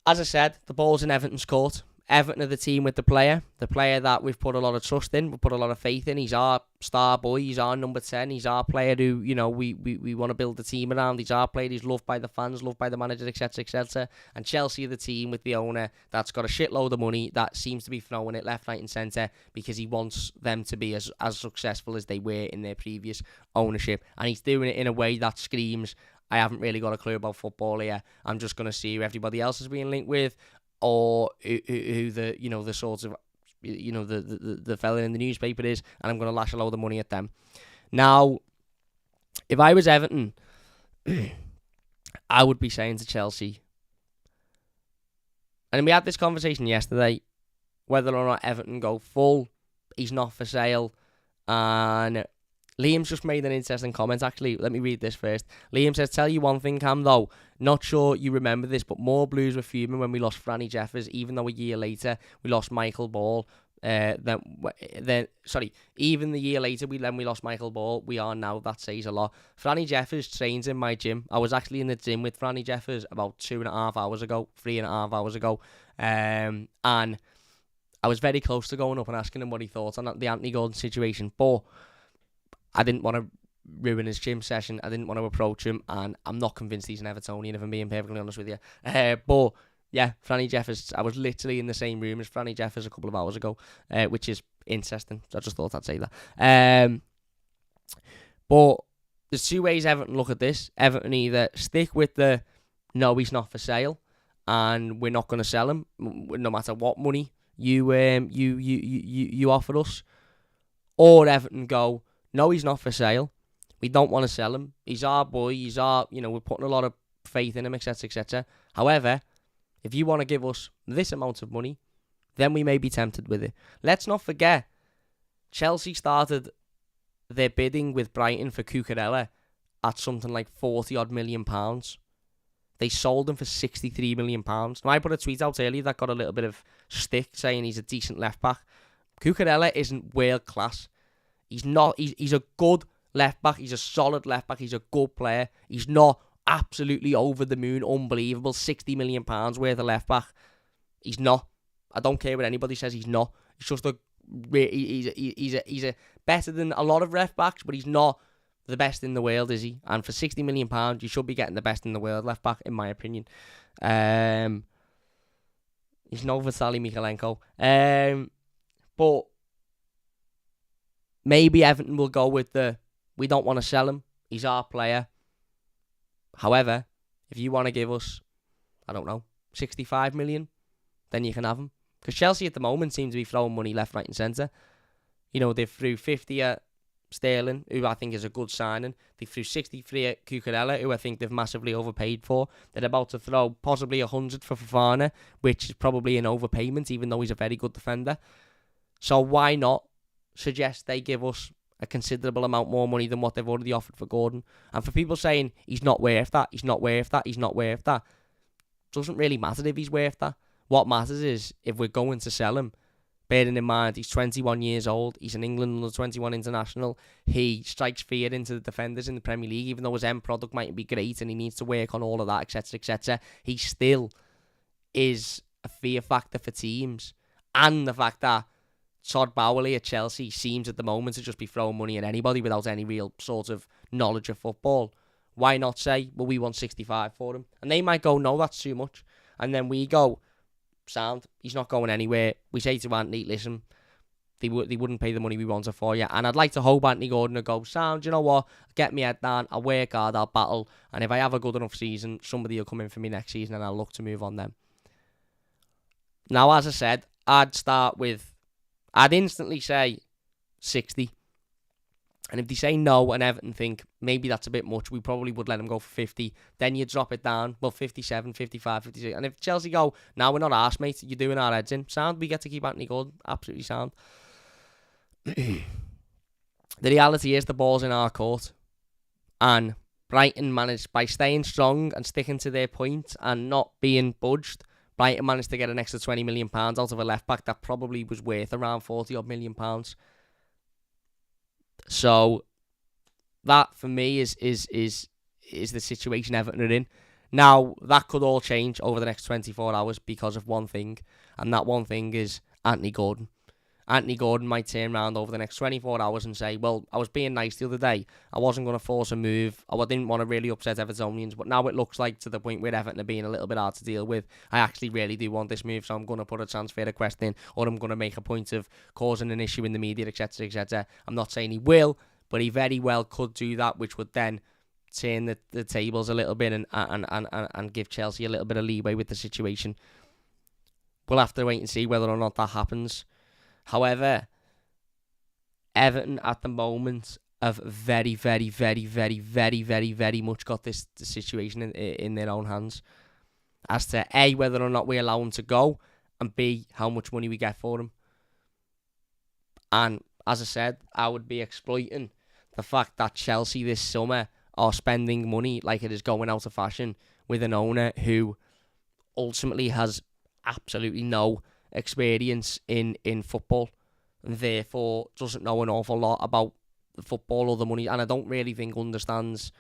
as I said, the ball's in Everton's court. Everton are the team with the player that we've put a lot of trust in, we've put a lot of faith in. He's our star boy, he's our number 10, he's our player who, we want to build the team around. He's our player, he's loved by the fans, loved by the manager, etc., etc. And Chelsea are the team with the owner that's got a shitload of money that seems to be throwing it left, right and centre because he wants them to be as successful as they were in their previous ownership. And he's doing it in a way that screams, I haven't really got a clue about football here. I'm just going to see who everybody else is being linked with, or who the the sort of the fella in the newspaper is, and I'm going to lash a load of money at them. Now, if I was Everton, I would be saying to Chelsea, and we had this conversation yesterday, whether or not Everton go full, he's not for sale, and Liam's just made an interesting comment, actually. Let me read this first. Liam says, tell you one thing, Cam, though. Not sure you remember this, but more Blues were fuming when we lost Franny Jeffers, even though a year later we lost Michael Ball. Even the year later, we lost Michael Ball. We are now. That says a lot. Franny Jeffers trains in my gym. I was actually in the gym with Franny Jeffers about 3.5 hours ago, and I was very close to going up and asking him what he thought on the Anthony Gordon situation, but I didn't want to ruin his gym session. I didn't want to approach him, and I'm not convinced he's an Evertonian, if I'm being perfectly honest with you. But yeah, Franny Jeffers, I was literally in the same room as Franny Jeffers a couple of hours ago, which is interesting. I just thought I'd say that. But there's two ways Everton look at this. Everton either stick with the, no, he's not for sale, and we're not going to sell him, no matter what money you offer us. Or Everton go, no, he's not for sale. We don't want to sell him. He's our boy. He's our, we're putting a lot of faith in him, etc., etc. However, if you want to give us this amount of money, then we may be tempted with it. Let's not forget, Chelsea started their bidding with Brighton for Cucurella at something like 40-odd million pounds. They sold him for £63 million. Now, I put a tweet out earlier that got a little bit of stick saying he's a decent left-back. Cucurella isn't world-class. He's not. He's a good left-back. He's a solid left-back. He's a good player. He's not absolutely over the moon, unbelievable, £60 million worth of left-back. He's not. I don't care what anybody says, he's not. He's just he's a better than a lot of left-backs, but he's not the best in the world, is he? And for £60 million, you should be getting the best in the world left-back, in my opinion. He's no Vitaly Mikalenko. But maybe Everton will go with the, we don't want to sell him, he's our player. However, if you want to give us, I don't know, 65 million, then you can have him. Because Chelsea at the moment seem to be throwing money left, right and centre. They threw 50 at Sterling, who I think is a good signing. They threw 63 at Cucurella, who I think they've massively overpaid for. They're about to throw possibly 100 for Fofana, which is probably an overpayment, even though he's a very good defender. So why not suggest they give us a considerable amount more money than what they've already offered for Gordon? And for people saying he's not worth that, doesn't really matter if he's worth that. What matters is if we're going to sell him, bearing in mind he's 21 years old, he's an England under-21 international, he strikes fear into the defenders in the Premier League, even though his end product might be great and he needs to work on all of that, etc., etc., he still is a fear factor for teams. And the fact that Todd Boehly at Chelsea seems at the moment to just be throwing money at anybody without any real sort of knowledge of football. Why not say, well, we want 65 for him? And they might go, no, that's too much. And then we go, sound, he's not going anywhere. We say to Anthony, listen, they wouldn't pay the money we wanted for you. And I'd like to hope Anthony Gordon will go, sound, you know what? Get me head down, I'll work hard, I'll battle. And if I have a good enough season, somebody will come in for me next season and I'll look to move on them. Now, as I said, I'd instantly say 60. And if they say no and Everton think maybe that's a bit much, we probably would let him go for 50. Then you drop it down, well, 57, 55, 56. And if Chelsea go, now we're not arse, mate, you're doing our heads in. Sound, we get to keep Anthony Gordon. Absolutely sound. The reality is the ball's in our court. And Brighton managed, by staying strong and sticking to their point and not being budged, Brighton managed to get an extra £20 million out of a left-back that probably was worth around £40-odd million. So that, for me, is the situation Everton are in. Now, that could all change over the next 24 hours because of one thing, and that one thing is Anthony Gordon. Anthony Gordon might turn around over the next 24 hours and say, well, I was being nice the other day. I wasn't going to force a move. I didn't want to really upset Evertonians, but now it looks like to the point where Everton are being a little bit hard to deal with. I actually really do want this move, so I'm going to put a transfer request in, or I'm going to make a point of causing an issue in the media, etc., etc. I'm not saying he will, but he very well could do that, which would then turn the tables a little bit and give Chelsea a little bit of leeway with the situation. We'll have to wait and see whether or not that happens. However, Everton at the moment have very, very, very, very, very, very, very much got the situation in their own hands as to A, whether or not we allow him to go, and B, how much money we get for him. And as I said, I would be exploiting the fact that Chelsea this summer are spending money like it is going out of fashion with an owner who ultimately has absolutely no experience in football, and therefore doesn't know an awful lot about the football or the money, and I don't really think understands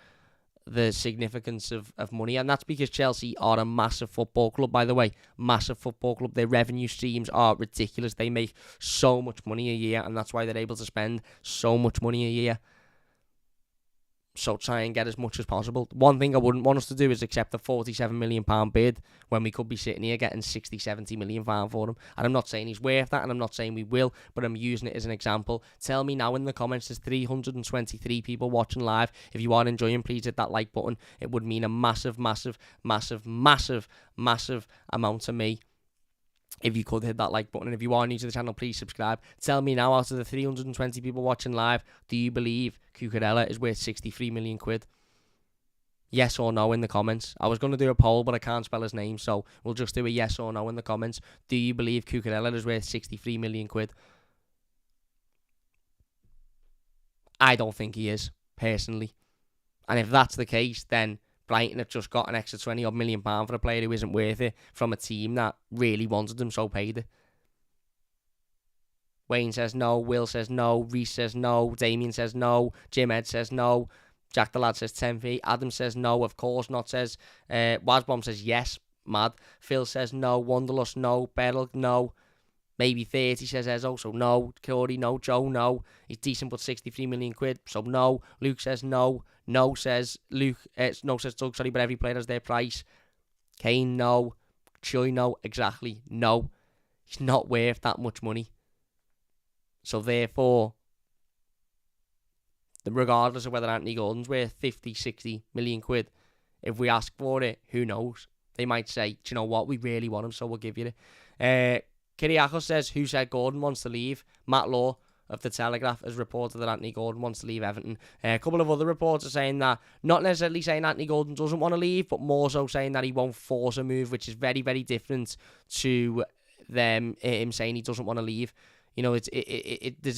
the significance of money. And that's because Chelsea are a massive football club, by the way. Massive football club. Their revenue streams are ridiculous. They make so much money a year, and that's why they're able to spend so much money a year. So try and get as much as possible. One thing I wouldn't want us to do is accept a £47 million bid when we could be sitting here getting £60-70 million for him. And I'm not saying he's worth that, and I'm not saying we will, but I'm using it as an example. Tell me now in the comments, there's 323 people watching live. If you are enjoying, please hit that like button. It would mean a massive, massive, massive, massive, massive amount to me if you could hit that like button. And if you are new to the channel, please subscribe. Tell me now, out of the 320 people watching live, do you believe Cucurella is worth 63 million quid? Yes or no in the comments. I was going to do a poll, but I can't spell his name, so we'll just do a yes or no in the comments. Do you believe Cucurella is worth 63 million quid? I don't think he is, personally. And if that's the case, then Brighton have just got an extra £20 million for a player who isn't worth it from a team that really wanted him, so paid it. Wayne says no, Will says no, Reese says no, Damien says no, Jim Ed says no, Jack the Lad says 10p, Adam says no, of course not, says Wazbomb says yes, mad, Phil says no, Wanderlust no, Beryl no, maybe 30 says Ezzo, so no, Corey no, Joe no, he's decent but 63 million quid, so no, Luke says no, no says Luke, no says Doug, sorry, but every player has their price, Kane no, Choi no, exactly, no, he's not worth that much money. So therefore, regardless of whether Anthony Gordon's worth 50, 60 million quid, if we ask for it, who knows? They might say, do you know what, we really want him, so we'll give you it. Kiriakos says, who said Gordon wants to leave? Matt Law of The Telegraph has reported that Anthony Gordon wants to leave Everton. A couple of other reports are saying that, not necessarily saying Anthony Gordon doesn't want to leave, but more so saying that he won't force a move, which is very, very different to him saying he doesn't want to leave. You know, there's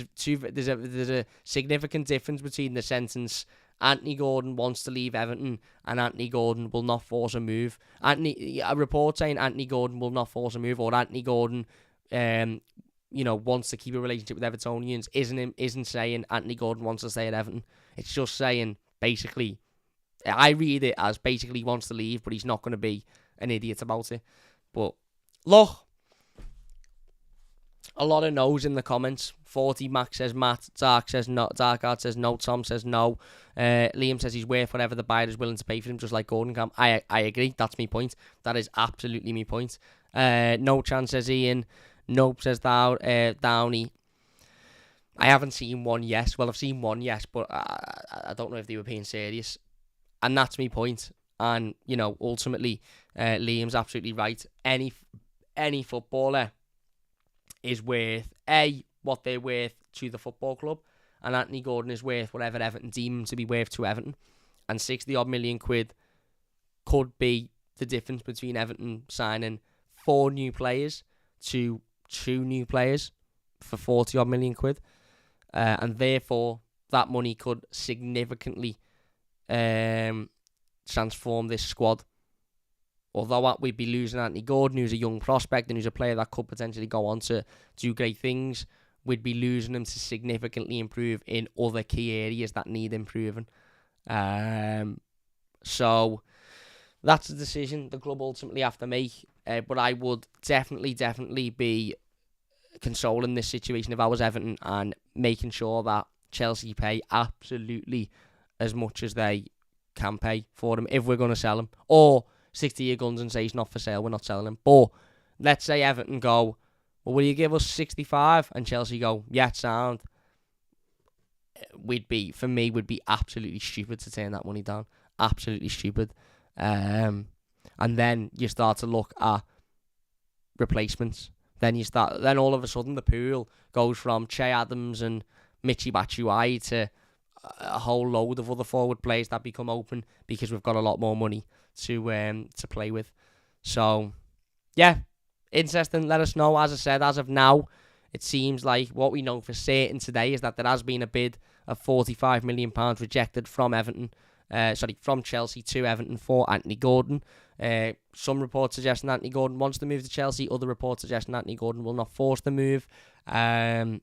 a significant difference between the sentence Anthony Gordon wants to leave Everton and Anthony Gordon will not force a move. A report saying Anthony Gordon will not force a move, or Anthony Gordon, wants to keep a relationship with Evertonians isn't saying Anthony Gordon wants to stay at Everton. It's just saying, basically, I read it as basically he wants to leave, but he's not going to be an idiot about it. But look, a lot of no's in the comments. 40 Max says Matt, Dark says no, Darkard says no, Tom says no, Liam says he's worth whatever the buyer is willing to pay for him, just like Gordon can. I agree, that's my point. That is absolutely my point. No chance says Ian, nope says Downey. I haven't seen one yes. Well, I've seen one yes, but I don't know if they were being serious. And that's my point. And, ultimately, Liam's absolutely right. Any footballer is worth, what they're worth to the football club, and Anthony Gordon is worth whatever Everton deem him to be worth to Everton, and 60-odd million quid could be the difference between Everton signing 4 new players to 2 new players for 40-odd million quid, and therefore that money could significantly transform this squad. Although we'd be losing Anthony Gordon, who's a young prospect and who's a player that could potentially go on to do great things, we'd be losing him to significantly improve in other key areas that need improving. So that's a decision the club ultimately have to make. But I would definitely be consoling this situation if I was Everton and making sure that Chelsea pay absolutely as much as they can pay for him if we're going to sell him. Or 60-year guns and say he's not for sale, we're not selling him. But let's say Everton go, well, will you give us 65? And Chelsea go, yeah, sound. Would be absolutely stupid to turn that money down. Absolutely stupid. And then you start to look at replacements. Then all of a sudden the pool goes from Che Adams and Michy Batshuayi to a whole load of other forward players that become open because we've got a lot more money to play with. So, yeah, interesting. Let us know. As I said, as of now, it seems like what we know for certain today is that there has been a bid of £45 million rejected from Everton from Chelsea to Everton for Anthony Gordon. Some reports suggesting Anthony Gordon wants to move to Chelsea. Other reports suggesting Anthony Gordon will not force the move. But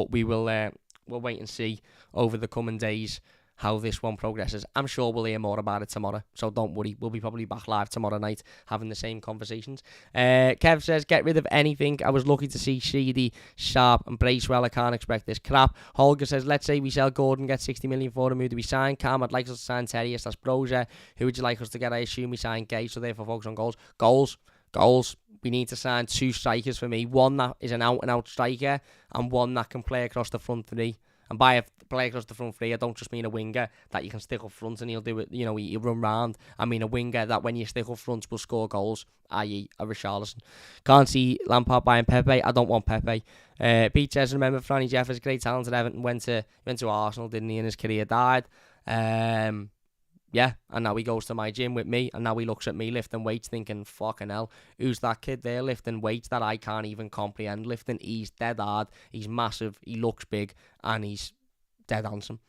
we will we'll wait and see over the coming days how this one progresses. I'm sure we'll hear more about it tomorrow, so don't worry. We'll be probably back live tomorrow night having the same conversations. Kev says, get rid of anything. I was lucky to see Sheedy, Sharp and Bracewell. I can't expect this crap. Holger says, let's say we sell Gordon, get 60 million for him. Who do we sign? Cam, I'd like us to sign Terrius. That's Brozier. Who would you like us to get? I assume we sign Gay, so therefore focus on goals. Goals. We need to sign 2 strikers for me. One that is an out-and-out striker and one that can play across the front 3. And by a play across the front 3, I don't just mean a winger that you can stick up front and he'll do it, he'll run round. I mean a winger that when you stick up front will score goals, i.e. a Richarlison. Can't see Lampard buying Pepe. I don't want Pepe. Pete says, remember Franny Jeffers, great talent at Everton, went to Arsenal, didn't he, and his career died. Yeah, and now he goes to my gym with me, and now he looks at me lifting weights thinking, fucking hell, who's that kid there lifting weights that I can't even comprehend lifting? He's dead hard, he's massive, he looks big, and he's dead handsome.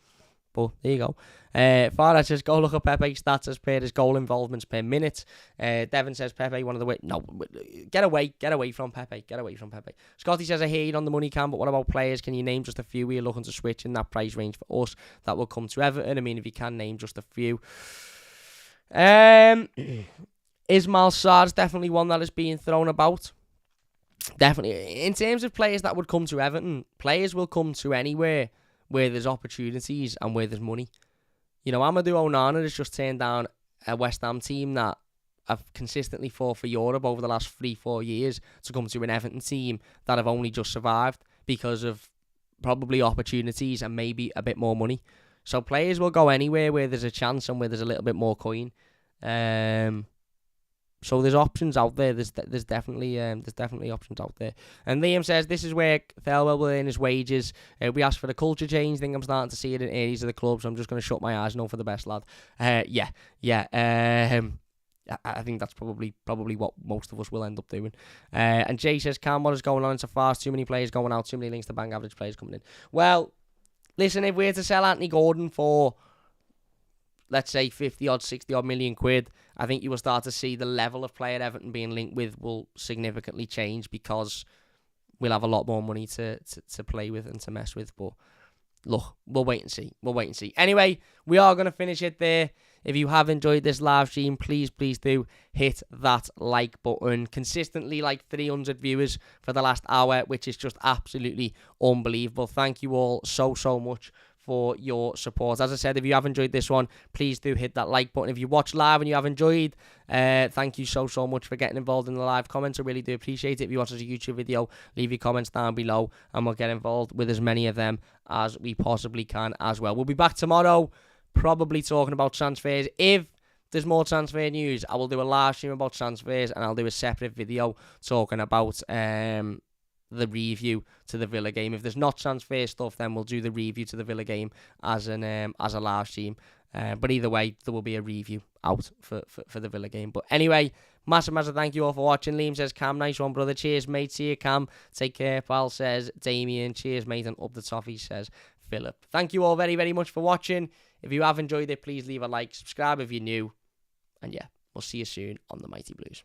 But there you go. Farah says, go look at Pepe stats as per his goal involvements per minute. Devon says, Pepe, one of the... No, get away from Pepe. Scotty says, I hear you on the money, Cam, but what about players? Can you name just a few we are looking to switch in that price range for us that will come to Everton? I mean, if you can name just a few. Ismail Sarr's definitely one that is being thrown about. Definitely. In terms of players that would come to Everton, players will come to anywhere where there's opportunities and where there's money. Amadou Onana has just turned down a West Ham team that have consistently fought for Europe over the last 3-4 years to come to an Everton team that have only just survived because of probably opportunities and maybe a bit more money. So players will go anywhere where there's a chance and where there's a little bit more coin. So there's options out there. There's definitely options out there. And Liam says this is where Thelwell will earn his wages. We asked for the culture change. I think I'm starting to see it in areas of the club, so I'm just going to shut my eyes and hope for the best, lad. Yeah. I think that's probably what most of us will end up doing. And Jay says, Cam, what is going on? It's a fast. Too many players going out. Too many links to bang average players coming in. Well, listen, if we're to sell Anthony Gordon for, let's say 50-odd, 60-odd million quid, I think you will start to see the level of player Everton being linked with will significantly change because we'll have a lot more money to play with and to mess with. But look, we'll wait and see. Anyway, we are going to finish it there. If you have enjoyed this live stream, please do hit that like button. Consistently like 300 viewers for the last hour, which is just absolutely unbelievable. Thank you all so much for your support. As I said, if you have enjoyed this one, please do hit that like button. If you watch live and you have enjoyed, thank you so much for getting involved in the live comments. I really do appreciate it. If you watch as a YouTube video, leave your comments down below and we'll get involved with as many of them as we possibly can as well. We'll be back tomorrow, probably talking about transfers. If there's more transfer news, I will do a live stream about transfers and I'll do a separate video talking about the review to the Villa game. If there's not transfer stuff, then we'll do the review to the Villa game as a live stream. But either way, there will be a review out for the Villa game. But anyway, massive thank you all for watching. Liam says, Cam, nice one, brother. Cheers, mate. See you, Cam. Take care, pal, says Damien. Cheers, mate. And up the toffee, says Philip. Thank you all very much for watching. If you have enjoyed it, please leave a like, subscribe if you're new. And yeah, we'll see you soon on the Mighty Blues.